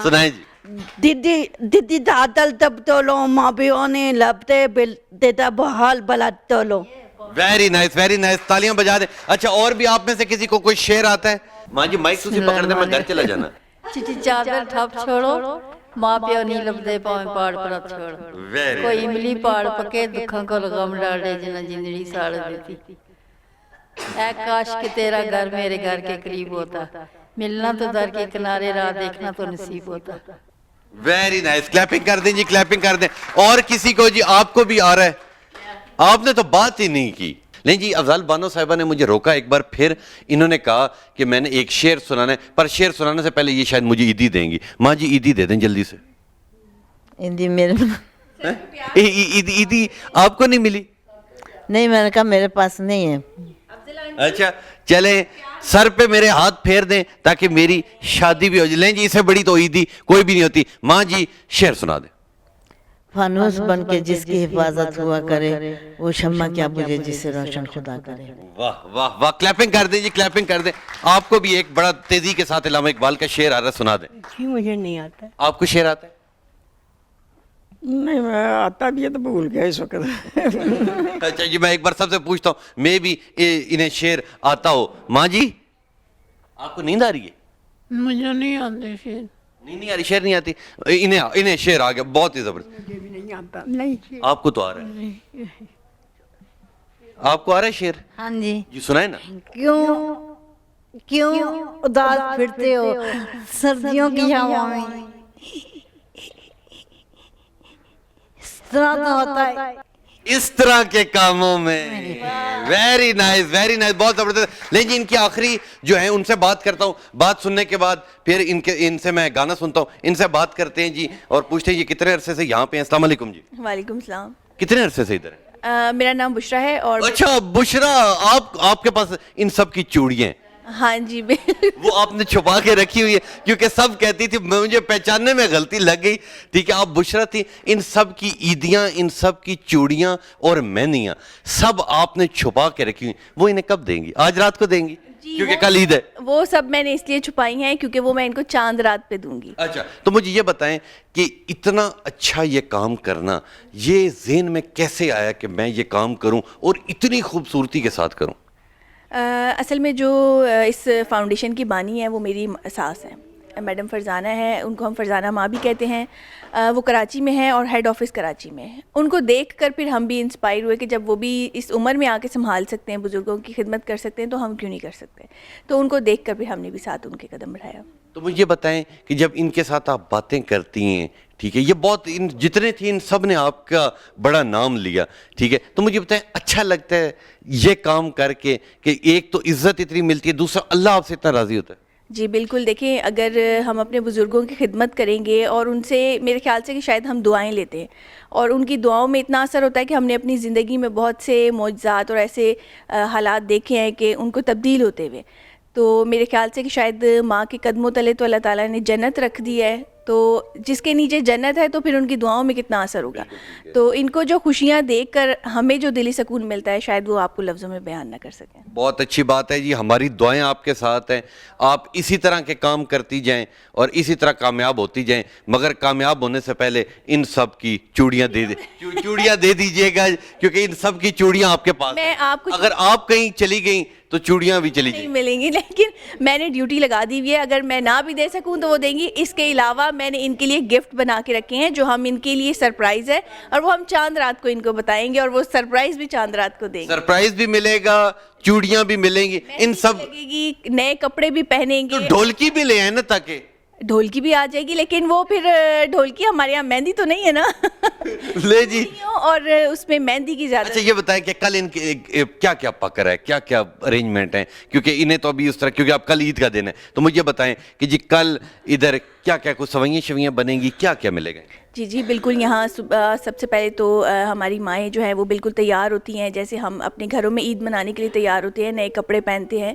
سنائیں جی. دیدی دادل تب تولو ماں بیونے لبتے بل دیتا بحال بلد تولو. ویری نائس, ویری نائس, تالیاں بجا دیں. اچھا اور بھی آپ میں سے کسی کو کوئی شعر آتا ہے؟ ماں جی مائک تسی پکڑ دیں, میں گھر چلا جانا. چٹی چادر ٹھپ چھوڑو ماں پیو نہیں لبدے پاویں پاڑ پر چھوڑ. کوئی ملی پاڑ پکے دکھاں کو غم ڈالے جنہ جندڑی ساڑ دیتی. اے کاش کہ تیرا گھر میرے گھر کے قریب ہوتا, ملنا تو در کے کنارے, راہ دیکھنا تو نصیب ہوتا. ویری نائس, کلیپنگ کر دیں جی, کلیپنگ کر دیں. اور کسی کو جی, آپ کو بھی آ رہا ہے؟ آپ نے تو بات ہی نہیں کی. نہیں جی, افضال بانو صاحبہ نے مجھے روکا ایک بار پھر, انہوں نے کہا کہ میں نے ایک شعر سنانا ہے, پر شعر سنانے سے پہلے یہ شاید مجھے عیدی دیں گی. ماں جی عیدی دے دیں جلدی سے. عیدی میرے عیدی آپ کو نہیں ملی؟ نہیں, میں نے کہا میرے پاس نہیں ہے. اچھا چلیں, سر پہ میرے ہاتھ پھیر دیں تاکہ میری شادی بھی ہو جائے. لیں جی, اسے بڑی تو عیدی کوئی بھی نہیں ہوتی. ماں جی شعر سنا دیں. فانوس بن کے جس کی حفاظت ہوا کرے, وہ شمع کیا بجھے جسے روشن خدا کرے. واہ واہ واہ, کلیپنگ کر دیں جی, کلیپنگ کر دیں. آپ کو بھی ایک بڑا تیزی کے ساتھ علامہ اقبال کا شعر آ رہا ہے, سنا دیں. جی مجھے نہیں آتا. آپ کو شعر آتا ہے؟ نہیں, میں آتا بھی ہے تو بھول گیا اس وقت. اچھا جی, میں ایک بار سب سے پوچھتا ہوں, میں بھی انہیں شعر آتا ہو. ماں جی آپ کو نیند آ رہی ہے؟ مجھے نہیں آتے شعر. نہیں آ رہی, شعر نہیں آتی. انہیں شعر آ گیا, بہت ہی زبردست. مجھے بھی نہیں آتا. نہیں, آپ کو تو آ رہا ہے, آپ کو آ رہا ہے شعر؟ ہاں جی. جی سنائے نا. کیوں اداس پھرتے ہو سردیوں کی ہوا میں, اس طرح تو ہوتا ہے اس طرح کے کاموں میں. ویری نائس, ویری نائس, بہت زبردست. لیکن ان کی آخری جو ہے ان سے بات کرتا ہوں, بات سننے کے بعد پھر ان سے میں گانا سنتا ہوں. ان سے بات کرتے ہیں جی, اور پوچھتے ہیں یہ کتنے عرصے سے یہاں پہ ہیں. السلام علیکم جی. وعلیکم السلام. کتنے عرصے سے ادھر ہیں؟ میرا نام بشرا ہے. اور اچھا بشرا, آپ کے پاس ان سب کی چوڑیاں ہیں؟ ہاں جی وہ آپ نے چھپا کے رکھی ہوئی ہے کیونکہ سب کہتی تھی, مجھے پہچاننے میں غلطی لگ گئی. ٹھیک ہے, آپ بشرا تھی. ان سب کی عیدیاں, ان سب کی چوڑیاں اور مہندیاں سب آپ نے چھپا کے رکھی ہوئی. وہ انہیں کب دیں گی؟ آج رات کو دیں گی کیونکہ کل عید ہے. وہ سب میں نے اس لیے چھپائی ہیں کیونکہ وہ میں ان کو چاند رات پہ دوں گی. اچھا تو مجھے یہ بتائیں کہ اتنا اچھا یہ کام کرنا, یہ ذہن میں کیسے آیا کہ میں یہ کام کروں اور اتنی خوبصورتی کے ساتھ کروں؟ اصل میں جو اس فاؤنڈیشن کی بانی ہے وہ میری ساس ہیں, میڈم فرزانہ ہے. ان کو ہم فرزانہ ماں بھی کہتے ہیں. وہ کراچی میں ہیں اور ہیڈ آفس کراچی میں ہے. ان کو دیکھ کر پھر ہم بھی انسپائر ہوئے کہ جب وہ بھی اس عمر میں آ کے سنبھال سکتے ہیں, بزرگوں کی خدمت کر سکتے ہیں, تو ہم کیوں نہیں کر سکتے. تو ان کو دیکھ کر پھر ہم نے بھی ساتھ ان کے قدم بڑھایا. تو مجھے یہ بتائیں کہ جب ان کے ساتھ آپ باتیں کرتی ہیں, ٹھیک ہے, یہ بہت جتنے تھے ان سب نے آپ کا بڑا نام لیا, ٹھیک ہے, تو مجھے بتائیں اچھا لگتا ہے یہ کام کر کے کہ ایک تو عزت اتنی ملتی ہے, دوسرا اللہ آپ سے اتنا راضی ہوتا ہے؟ جی بالکل. دیکھیں اگر ہم اپنے بزرگوں کی خدمت کریں گے اور ان سے میرے خیال سے کہ شاید ہم دعائیں لیتے ہیں اور ان کی دعاؤں میں اتنا اثر ہوتا ہے کہ ہم نے اپنی زندگی میں بہت سے معجزات اور ایسے حالات دیکھے ہیں کہ ان کو تبدیل ہوتے ہوئے. تو میرے خیال سے کہ شاید ماں کے قدموں تلے تو اللہ تعالیٰ نے جنت رکھ دی ہے, تو جس کے نیچے جنت ہے تو پھر ان کی دعاؤں میں کتنا اثر ہوگا. تو ان کو جو خوشیاں دیکھ کر ہمیں جو دلی سکون ملتا ہے شاید وہ آپ کو لفظوں میں بیان نہ کر سکیں. بہت اچھی بات ہے جی, ہماری دعائیں آپ کے ساتھ ہیں. آپ اسی طرح کے کام کرتی جائیں اور اسی طرح کامیاب ہوتی جائیں, مگر کامیاب ہونے سے پہلے ان سب کی چوڑیاں دے دیجئے گا کیونکہ ان سب کی چوڑیاں آپ کے پاس ہیں. اگر آپ کہیں چلی گئیں تو چوڑیاں بھی چلی جائیں, نہیں ملیں گی, لیکن میں نے ڈیوٹی لگا دی ہوئی ہے. اگر میں نہ بھی دے سکوں تو وہ دیں گی. اس کے علاوہ میں نے ان کے لیے گفٹ بنا کے رکھے ہیں جو ہم ان کے لیے سرپرائز ہے, اور وہ ہم چاند رات کو ان کو بتائیں گے, اور وہ سرپرائز بھی چاند رات کو دیں گے. سرپرائز بھی ملے گا, چوڑیاں بھی ملیں گی, ان سب لگے گی, نئے کپڑے بھی پہنیں گے. ڈھولکی بھی لے آئیں نا, تاکہ ڈھولکی بھی آ جائے گی, لیکن وہ پھر ڈھولکی ہمارے یہاں مہندی تو نہیں ہے نا. لے جی, اور اس میں مہندی کی زیادہ. اچھا یہ بتائیں کہ کل ان کے کیا کیا پک رہا ہے, کیا کیا ارینجمنٹ ہیں, کیونکہ انہیں تو ابھی اس طرح, کیونکہ اب کل عید کا دن ہے, تو مجھے بتائیں کہ جی کل ادھر کیا کیا کچھ سوئیاں شویاں بنیں گی, کیا کیا ملے گا؟ جی بالکل. یہاں سب سے پہلے تو ہماری مائیں جو ہیں وہ بالکل تیار ہوتی ہیں, جیسے ہم اپنے گھروں میں عید منانے کے لیے تیار ہوتے ہیں, نئے کپڑے پہنتے ہیں.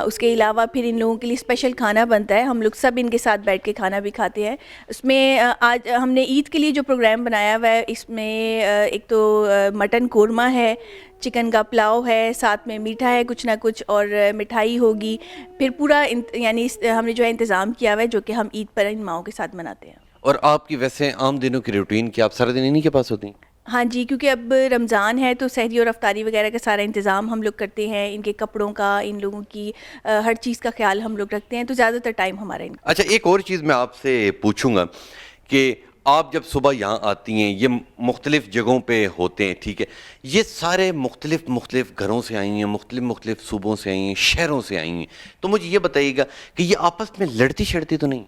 اس کے علاوہ پھر ان لوگوں کے لیے اسپیشل کھانا بنتا ہے, ہم لوگ سب ان کے ساتھ بیٹھ کے کھانا بھی کھاتے ہیں. اس میں آج ہم نے عید کے لیے جو پروگرام بنایا ہوا ہے, اس میں ایک تو مٹن قورمہ ہے, چکن کا پلاؤ ہے, ساتھ میں میٹھا ہے کچھ نہ کچھ, اور مٹھائی ہوگی. پھر پورا یعنی ہم نے جو ہے انتظام کیا ہوا ہے, جو کہ ہم عید پر ان ماؤں کے ساتھ مناتے ہیں. اور آپ کی ویسے عام دنوں کی روٹین کیا آپ سارے دن انہی کے پاس ہوتی ہیں؟ ہاں جی, کیونکہ اب رمضان ہے تو سحری اور افطاری وغیرہ کا سارا انتظام ہم لوگ کرتے ہیں, ان کے کپڑوں کا, ان لوگوں کی ہر چیز کا خیال ہم لوگ رکھتے ہیں, تو زیادہ تر ٹائم ہمارا ان کا. اچھا ایک اور چیز میں آپ سے پوچھوں گا کہ آپ جب صبح یہاں آتی ہیں, یہ مختلف جگہوں پہ ہوتے ہیں, ٹھیک ہے, یہ سارے مختلف گھروں سے آئی ہیں, مختلف صوبوں سے آئی ہیں, شہروں سے آئی ہیں, تو مجھے یہ بتائیے گا کہ یہ آپس میں لڑتی شڑتی تو نہیں؟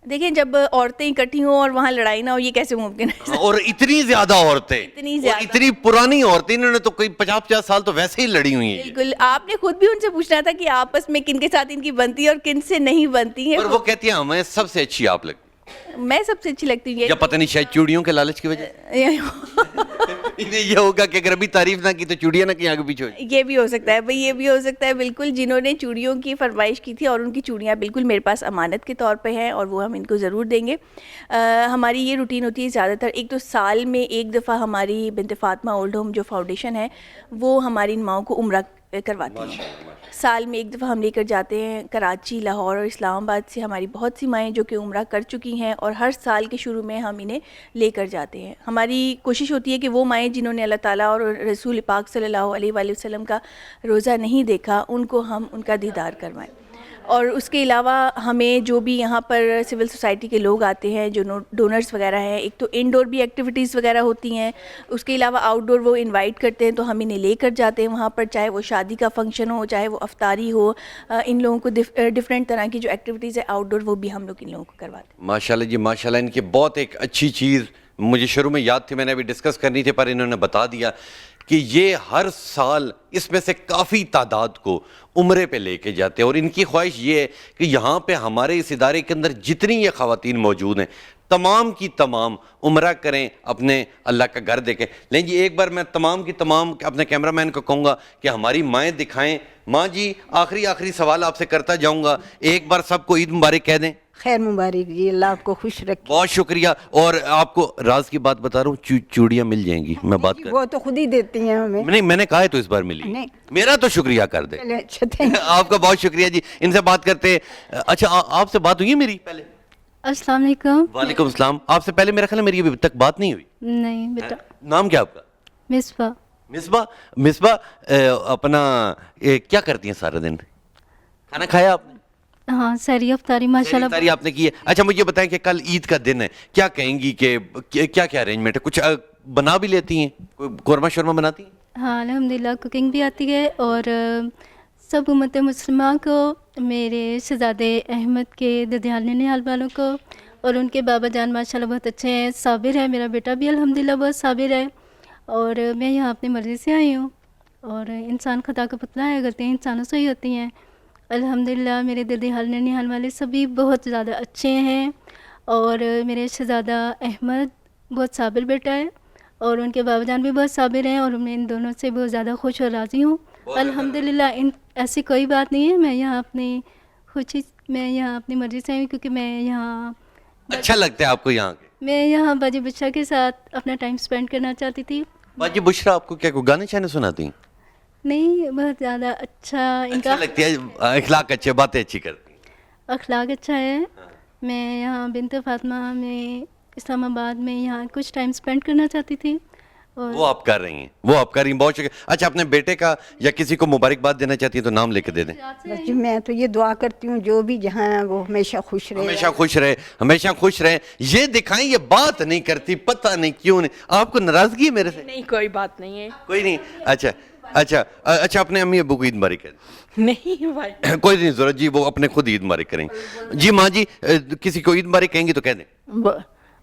دیکھیں جب عورتیں اکٹھی ہوں اور وہاں لڑائی نہ ہو, یہ کیسے ممکن ہے؟ اور اتنی زیادہ عورتیں, اتنی پرانی عورتیں, انہوں نے تو کوئی 50 سال تو ویسے ہی لڑی ہوئی ہیں. بالکل, آپ نے خود بھی ان سے پوچھنا تھا کہ آپس میں کن کے ساتھ ان کی بنتی ہے اور کن سے نہیں بنتی ہیں. اور وہ کہتی ہیں ہمیں سب سے اچھی آپ لگتی. میں سب سے اچھی لگتی ہوں. یا پتہ نہیں شاید چوڑیوں کے لالچ کی وجہ یہ ہوگا کہ اگر ابھی تعریف نہ کی تو چوڑیاں نہ کی آگے پیچھے ہو. یہ بھی ہو سکتا ہے بھائی, یہ بھی ہو سکتا ہے بالکل. جنہوں نے چوڑیوں کی فرمائش کی تھی, اور ان کی چوڑیاں بالکل میرے پاس امانت کے طور پہ ہیں, اور وہ ہم ان کو ضرور دیں گے. ہماری یہ روٹین ہوتی ہے زیادہ تر, ایک تو سال میں ایک دفعہ ہماری بنت فاطمہ اولڈ ہوم جو فاؤنڈیشن ہے, وہ ہماری ان ماؤں کو عمرہ کرواتی ہیں. سال میں ایک دفعہ ہم لے کر جاتے ہیں. کراچی, لاہور اور اسلام آباد سے ہماری بہت سی مائیں جو کہ عمرہ کر چکی ہیں, اور ہر سال کے شروع میں ہم انہیں لے کر جاتے ہیں. ہماری کوشش ہوتی ہے کہ وہ مائیں جنہوں نے اللہ تعالیٰ اور رسول پاک صلی اللہ علیہ وآلہ وسلم کا روزہ نہیں دیکھا, ان کو ہم ان کا دیدار کروائیں. اور اس کے علاوہ ہمیں جو بھی یہاں پر سول سوسائٹی کے لوگ آتے ہیں, جو ڈونرز وغیرہ ہیں, ایک تو انڈور بھی ایکٹیویٹیز وغیرہ ہوتی ہیں, اس کے علاوہ آؤٹ ڈور وہ انوائٹ کرتے ہیں, تو ہم انہیں لے کر جاتے ہیں وہاں پر, چاہے وہ شادی کا فنکشن ہو, چاہے وہ افطاری ہو. ان لوگوں کو ڈفرینٹ طرح کی جو ایکٹیویٹیز ہے آؤٹ ڈور, وہ بھی ہم لوگ ان لوگوں کو کرواتے ہیں. ماشاءاللہ جی ماشاءاللہ. ان کی بہت ایک اچھی چیز مجھے شروع میں یاد تھی, میں نے ابھی ڈسکس کرنی تھی, پر انہوں نے بتا دیا کہ یہ ہر سال اس میں سے کافی تعداد کو عمرے پہ لے کے جاتے ہیں, اور ان کی خواہش یہ ہے کہ یہاں پہ ہمارے اس ادارے کے اندر جتنی یہ خواتین موجود ہیں, تمام کی تمام عمرہ کریں, اپنے اللہ کا گھر دیکھیں. لیکن جی ایک بار میں تمام کی تمام اپنے کیمرہ مین کو کہوں گا کہ ہماری مائیں دکھائیں. ماں جی آخری سوال آپ سے کرتا جاؤں گا, ایک بار سب کو عید مبارک کہہ دیں. خیر مبارک جی, اللہ آپ کو خوش رکھے. بہت شکریہ. اور آپ کو راز کی بات بتا رہا ہوں, چوڑیاں مل جائیں گی, میں بات کر, وہ تو خود ہی دیتی ہیں ہمیں. نہیں میں نے کہا ہے تو اس بار ملی, میرا تو شکریہ کر دے. آپ کا بہت شکریہ جی. ان سے بات کرتے. اچھا آپ سے بات ہوئی ہے میری پہلے؟ السلام علیکم. وعلیکم السلام. آپ سے پہلے میرا خیال ہے میری ابھی تک بات نہیں ہوئی. نہیں بیٹا. نام کیا آپ کا؟ مصباح. مصباح اپنا کیا کرتی ہیں سارا دن؟ کھانا کھایا آپ نے؟ ہاں, سحری افطاری ماشاءاللہ افطاری آپ نے کی ہے. اچھا مجھے بتائیں کہ کل عید کا دن ہے, کیا کہیں گی کہ کیا ارینجمنٹ ہے؟ کچھ بنا بھی لیتی ہیں, کوئی قورمہ شورمہ بناتی ہیں؟ ہاں الحمدللہ, کوکنگ بھی آتی ہے. اور سب امت مسلمہ کو, میرے شہزادے احمد کے ددیال ننیال والوں کو, اور ان کے بابا جان ماشاءاللہ بہت اچھے ہیں, صابر ہے. میرا بیٹا بھی الحمدللہ بہت صابر ہے. اور میں یہاں اپنی مرضی سے آئی ہوں, اور انسان خطا کا پتلا ہے, غلطیاں انسانوں سے ہی ہوتی ہیں. الحمدللہ میرے ددیال ننیال والے سبھی بہت زیادہ اچھے ہیں, اور میرے شہزادہ احمد بہت صابر بیٹا ہے, اور ان کے بابا جان بھی بہت صابر ہیں, اور میں ان دونوں سے بہت زیادہ خوش اور راضی ہوں. الحمدللہ ایسی کوئی بات نہیں ہے. میں یہاں اپنی مرضی سے آئی ہوں, کیونکہ میں یہاں اچھا لگتا ہے آپ کو یہاں کے؟ میں یہاں باجی بشرا کے ساتھ اپنا ٹائم سپینڈ کرنا چاہتی تھی. باجی بشرا آپ کو کیا کوئی گانے شانے سناتی ہیں؟ نہیں, بہت زیادہ اچھا لگتی ہے, اخلاق اچھے, باتیں اچھی کرتی ہیں, اخلاق اچھا ہے. میں یہاں بنت فاطمہ میں اسلام آباد میں یہاں کچھ ٹائم سپینڈ کرنا چاہتی تھی. وہ آپ کر رہی ہیں, بہت شکریہ. اچھا اپنے بیٹے کا یا کسی کو مبارکباد دینا چاہتی ہیں تو نام لے کے دے دیں. جی میں تو یہ دعا کرتی ہوں جو بھی جہاں ہے وہ ہمیشہ خوش رہے, ہمیشہ خوش رہے. یہ دکھائیں یہ بات نہیں کرتی, پتہ نہیں کیوں نہیں. آپ کو ناراضگی ہے میرے سے؟ نہیں کوئی بات نہیں ہے. کوئی نہیں. اچھا اپنے امی ابو کو عید مبارک کر دیں. نہیں بھائی کوئی نہیں ضرورت جی, وہ اپنے خود عید مبارک کریں. جی ماں جی کسی کو عید مبارک کہیں گی تو کہہ دیں.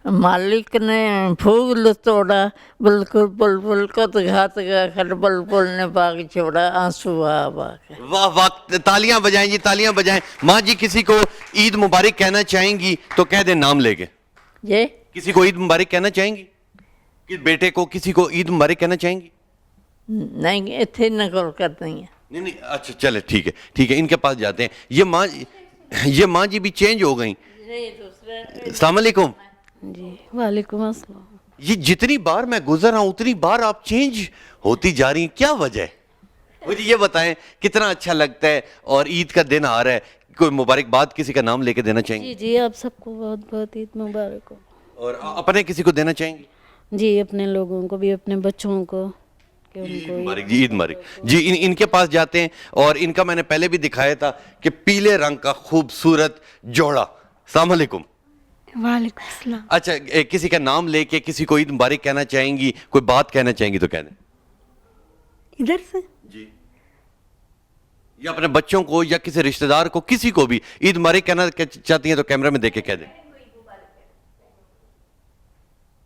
मालिक ने फूल तोड़ा, बिल्कुल बुलबुल को तो घात कर बुलबुल ने बाग छोड़ा, आंसू आ बाग। वाह वाह, तालियां बजाएं जी, तालियां बजाएं। माँ जी किसी को ईद मुबारक कहना चाहेंगी तो कह दें नाम लेके। ये किसी को ईद मुबारक कहना चाहेंगी? कि बेटे को किसी को ईद मुबारक कहना चाहेंगी? नहीं, इतने नकल करते हैं। नहीं नहीं, अच्छा चले ठीक है, ठीक है, इनके पास जाते हैं। ये माँ जी भी चेंज हो गई। अस्सलाम वालेकुम जी। वालेकुम अस्सलाम। ये जितनी बार मैं गुजर रहा हूँ उतनी बार आप चेंज होती जा रही हैं, क्या वजह है? मुझे ये बताएं, कितना अच्छा लगता है। और ईद का दिन आ रहा है, कोई मुबारकबाद किसी का नाम लेके देना चाहेंगे? जी जी, आप सबको बहुत बहुत ईद मुबारक हो। और अपने किसी को देना चाहेंगे? जी, अपने लोगों को भी, अपने बच्चों को, कि उनको मुबारक जी, ईद मुबारक जी। इनके पास जाते हैं और इनका मैंने पहले भी दिखाया था कि पीले रंग का खूबसूरत जोड़ा। अस्सलाम वालेकुम। वालेकुम अस्सलाम। अच्छा, किसी का नाम लेके किसी को ईद मुबारक कहना चाहेंगी, कोई बात कहना चाहेंगी तो कह दें। इधर से जी, या अपने बच्चों को या किसी रिश्तेदार को, किसी को भी ईद मुबारक कहना चाहती हैं तो कैमरा में देख के कह दें।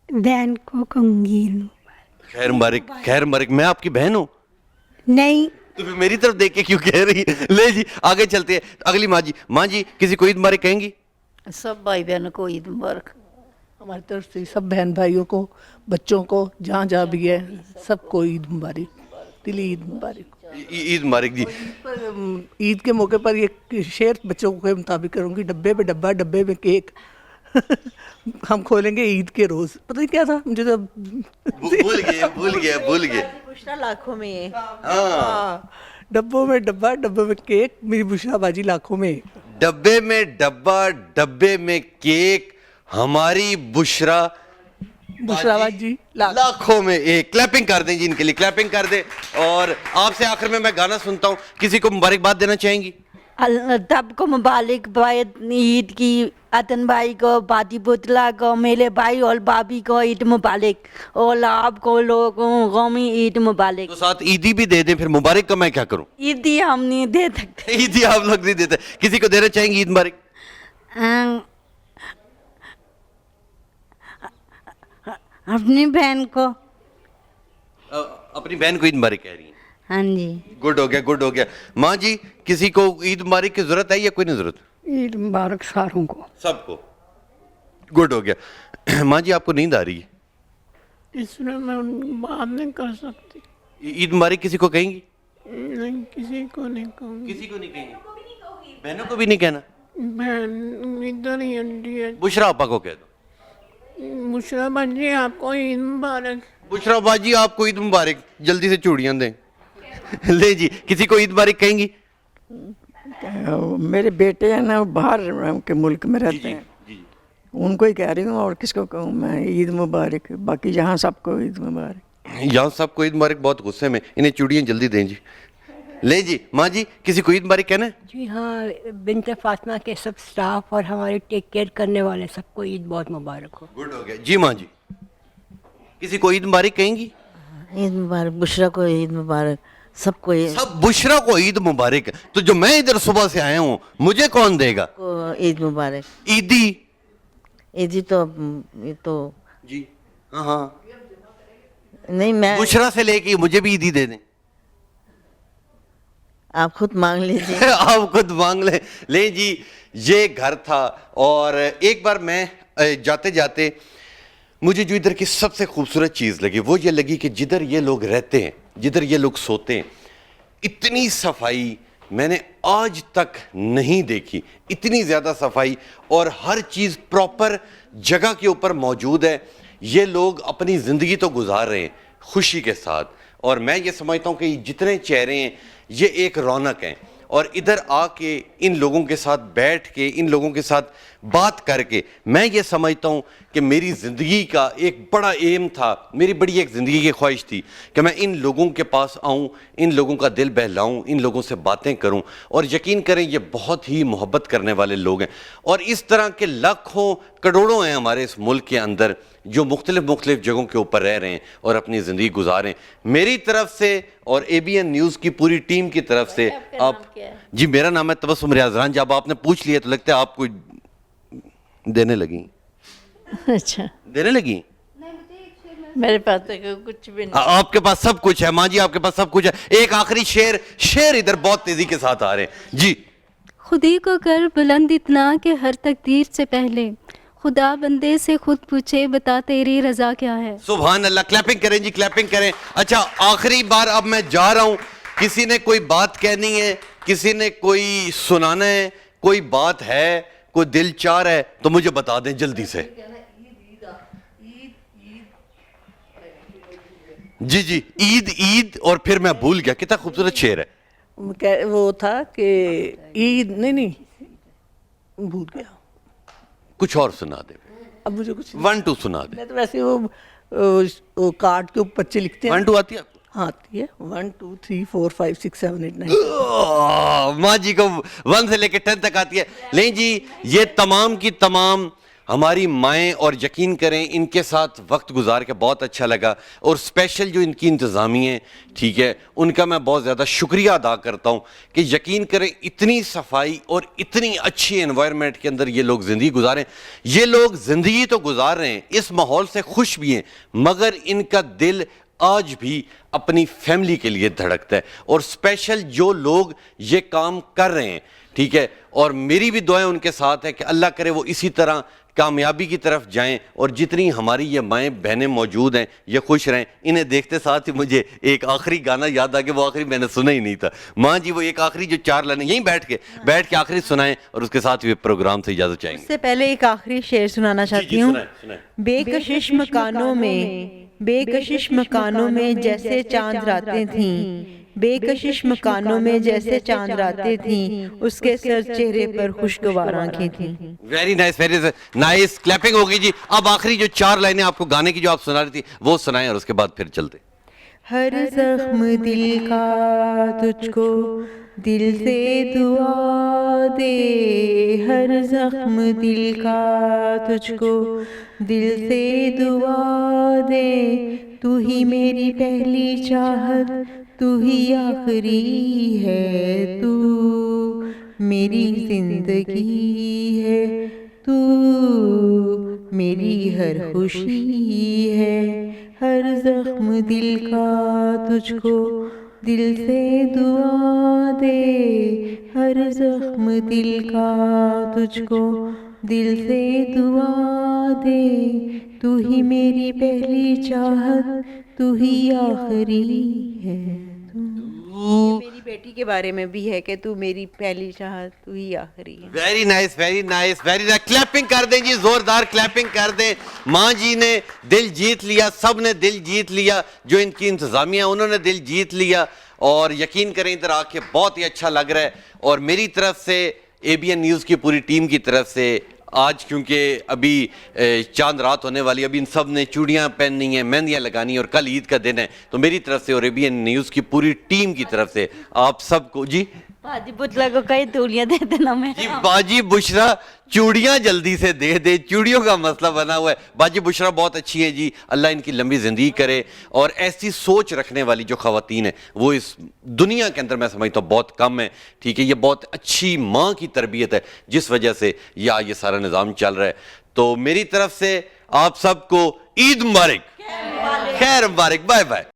बहन को कहूंगी खैर मुबारक, खैर मुबारक। मैं आपकी बहन हूँ? नहीं। तो फिर मेरी तरफ देख के क्यों कह रही है? ले जी, आगे चलते हैं। अगली माँ जी, माँ जी किसी को ईद मुबारक कहेंगी? सब भाई बहनों को ईद मुबारक। हमारी तरफ से सब बहन भाइयों को, बच्चों को, जहाँ जहाँ भी है सबको ईद मुबारक, दिली ईद मुबारक। ईद मुबारक जी। ईद के मौके पर ये शेर बच्चों के मुताबिक करूँगी, डब्बे पे डब्बा, डब्बे में केक। हम खोलेंगे ईद के रोज। पता नहीं क्या था मुझे तो भूल गए। बुशरा लाखों में है। हाँ, डब्बों में डब्बा, डब्बे में केक, मेरी बुशराबाजी लाखों में। डब्बे में डब्बा, डब्बे में केक, हमारी बुशराबाजी लाखों में एक। क्लैपिंग कर दें जी, इनके लिए क्लैपिंग कर दें। और आपसे आखिर में मैं गाना सुनता हूँ, किसी को मुबारकबाद देना चाहेंगी? तब को मुबारकबाद ईद की, अतन भाई को, बादी पुतला को, मेरे भाई और भाभी को ईद मुबारक, और आपको लोगों को भी ईद मुबारक। तो साथ ईदी भी दे दें, फिर मुबारक का मैं क्या करूं? ईदी हम नहीं दे सकते। ईदी आप लोग नहीं देते। किसी को देना चाहेंगे ईद मुबारक? अपनी बहन को। अपनी बहन को ईद मुबारक कह रही है? हाँ जी। गुड हो गया, गुड हो गया। माँ जी किसी को ईद मुबारक की जरूरत है या कोई नहीं जरूरत? ईद मुबारक सारों को, सबको। गुड हो गया। माँ जी आपको नींद आ रही है? इसमें मैं बात नहीं कर सकती। ईद मुबारक किसी को कहेंगी? नहीं, किसी को नहीं कहूँगी। किसी को नहीं कहेंगे? बहनों को भी नहीं कहना? बहन इधर ही आंटी है। बुशरा आपा को कह दो। बुशरा बाजी आपको ईद मुबारक। बुशरा बाजी आपको ईद मुबारक, जल्दी से चूड़ियां दें। ले जी, किसी को ईद मुबारक कहेंगी? मेरे बेटे हैं ना, बाहर के मुल्क में रहते हैं, उनको ही कह रही हूँ। और किसको कहूँ मैं ईद मुबारक? बाकी यहाँ सबको ईद मुबारक। यहाँ सबको ईद मुबारक। बहुत गुस्से में, इन्हें चूड़ियाँ जल्दी दें जी। ले जी, माँ जी किसी को ईद मुबारक कहना है? जी हाँ, बिनते फातिमा के सब स्टाफ और हमारे टेक केयर करने वाले सबको ईद बहुत मुबारक हो। गुड हो गया जी। माँ जी किसी को ईद मुबारक कहेंगी? ईद मुबारक। बुशरा को ईद मुबारक, सबको सब बुशरा को ईद मुबारक। तो जो मैं इधर सुबह से आया हूँ मुझे कौन देगा? को ईद मुबारक। ईदी? ईदी तो ये तो जी हाँ, नहीं, मैं बुशरा से लेके मुझे भी ईदी दे दें। आप खुद मांग लीजिए। आप खुद मांग ले। ले जी, ये घर था और एक बार मैं जाते जाते मुझे जो इधर की सबसे खूबसूरत चीज़ लगी वो ये लगी कि जिधर ये लोग रहते हैं, जिधर ये लोग सोते हैं, इतनी सफाई मैंने आज तक नहीं देखी। इतनी ज़्यादा सफाई और हर चीज़ प्रॉपर जगह के ऊपर मौजूद है। ये लोग अपनी ज़िंदगी तो गुजार रहे हैं खुशी के साथ, और मैं ये समझता हूँ कि जितने चेहरे हैं ये एक रौनक हैं। और इधर आके इन लोगों के साथ बैठ के, इन लोगों के साथ बात करके मैं ये समझता हूँ कि मेरी ज़िंदगी का एक बड़ा एम था, मेरी बड़ी एक ज़िंदगी की ख्वाहिश थी कि मैं इन लोगों के पास आऊँ, इन लोगों का दिल बहलाऊँ, इन लोगों से बातें करूँ। और यकीन करें ये बहुत ही मोहब्बत करने वाले लोग हैं। और इस तरह के लाखों करोड़ों हैं हमारे इस मुल्क के अंदर जो मुख्तलिफ जगहों के ऊपर रह रहे हैं और अपनी ज़िंदगी गुजारें। मेरी तरफ से और ABN न्यूज़ की पूरी टीम की तरफ से आप जी, मेरा नाम है तबस्सुम रियाज रांझा। जब आपने पूछ लिया तो लगता है आपको देने लगी। अच्छा देने लगी? मेरे पास तो कुछ भी नहीं। आपके पास सब कुछ है माँ जी, आपके पास सब कुछ है। एक आखिरी शेर इधर बहुत तेजी के साथ आ रहे हैं जी। खुदी को कर बुलंद इतना कि हर तकदीर से पहले खुदा बंदे से खुद पूछे बता तेरी रजा क्या है। सुभान अल्लाह, क्लैपिंग करें जी, क्लैपिंग करें। अच्छा आखिरी बार अब मैं जा रहा हूं, किसी ने कोई बात कहनी है, किसी ने कोई सुनाना है, कोई बात है, कोई दिल चाह है तो मुझे बता दें जल्दी से। जी जी, ईद ईद और फिर मैं भूल गया, कितना खूबसूरत शेर है। वो था कि ईद नहीं भूल गया, कुछ और सुना दे। अब मुझे कुछ 1 2 सुना दे। मैं तो वैसे वो कार्ड के ऊपर बच्चे लिखते हैं। 1 2 आती है? हाँ आती है। 1 2 3 4 5 6 7 8 9। माँ जी को 1 से लेकर 10 तक आती है। लेकिन जी ये तमाम की तमाम हमारी माएँ, और यकीन करें इनके साथ वक्त गुजार के बहुत अच्छा लगा, और स्पेशल जो इनकी इंतज़ामिया है, ठीक है, उनका मैं बहुत ज़्यादा शुक्रिया अदा करता हूँ कि यकीन करें इतनी सफाई और इतनी अच्छी एनवायरनमेंट के अंदर ये लोग ज़िंदगी गुजारें। ये लोग ज़िंदगी तो गुजार रहे हैं, इस माहौल से खुश भी हैं, मगर इनका दिल आज भी अपनी फैमिली के लिए धड़कता है। और स्पेशल जो लोग ये काम कर रहे हैं, ठीक है, और मेरी भी दुआएं उनके साथ है कि अल्लाह करे वो इसी तरह कामयाबी की तरफ जाएं, और जितनी हमारी ये माएँ बहनें मौजूद हैं ये खुश रहें। इन्हें देखते साथ ही मुझे एक आखिरी गाना याद आ गया, वो आखिरी मैंने सुना ही नहीं था। माँ जी वो एक आखिरी जो 4 लाइनें यहीं बैठ के आखिरी सुनाएं, और उसके साथ ही प्रोग्राम से इजाजत चाहेंगे। उससे पहले एक आखिरी शेर सुनाना चाहती हूँ। बेकशिश मकानों में जैसे चांद रातें थीं, बेकशिश मकानों में जैसे चांद रातें थीं, उसके सर चेहरे पर खुशगवार आंखें थीं। वेरी नाइस, क्लैपिंग होगी जी। अब आखिरी जो 4 लाइनें आपको गाने की जो आप सुना रही थी वो सुनाएं, और उसके बाद फिर चलते। हर जख्म दिल का तुझको दिल से दुआ दे, हर जख्म दिल का तुझको दिल से दुआ दे, तू ही मेरी पहली चाहत, तू ही आखिरी है, तू मेरी जिंदगी है, तू मेरी हर खुशी है, हर जख्म दिल का तुझको दिल से दुआ दे, हर जख्म दिल का तुझको दिल से दुआ दे, तू ही मेरी पहली चाहत, तू ही आखिरी है। मेरी बेटी के बारे में भी है कि तू मेरी पहली चाहत, तू ही आखिरी है। वेरी नाइस, क्लैपिंग कर दें जी, जोरदार क्लैपिंग कर दें। माँ जी ने दिल जीत लिया, सब ने दिल जीत लिया, जो इनकी इंतजामिया उन्होंने दिल जीत लिया, और यकीन करें इधर आके बहुत ही अच्छा लग रहा है। और मेरी तरफ से, ABN न्यूज़ की पूरी टीम की तरफ से, आज क्योंकि अभी चांद रात होने वाली, अभी इन सब ने चूड़ियाँ पहननी हैं, मेहंदियाँ लगानी है, और कल ईद का दिन है, तो मेरी तरफ से और ABN न्यूज़ की पूरी टीम की तरफ से आप सबको जी बाजी बुतला को कई तूलियां दे देना मैं जी। बाजी बुशरा चूड़ियाँ जल्दी से दे, चूड़ियों का मसला बना हुआ है। बाजी बुशरा बहुत अच्छी है जी, अल्लाह इनकी लंबी ज़िंदगी करे, और ऐसी सोच रखने वाली जो ख़वातीन है वो इस दुनिया के अंदर मैं समझता हूँ बहुत कम है, ठीक है। ये बहुत अच्छी माँ की तरबियत है जिस वजह से ये सारा निज़ाम चल रहा है। तो मेरी तरफ से आप सबको ईद मुबारक, खैर मुबारक, बाय बाय।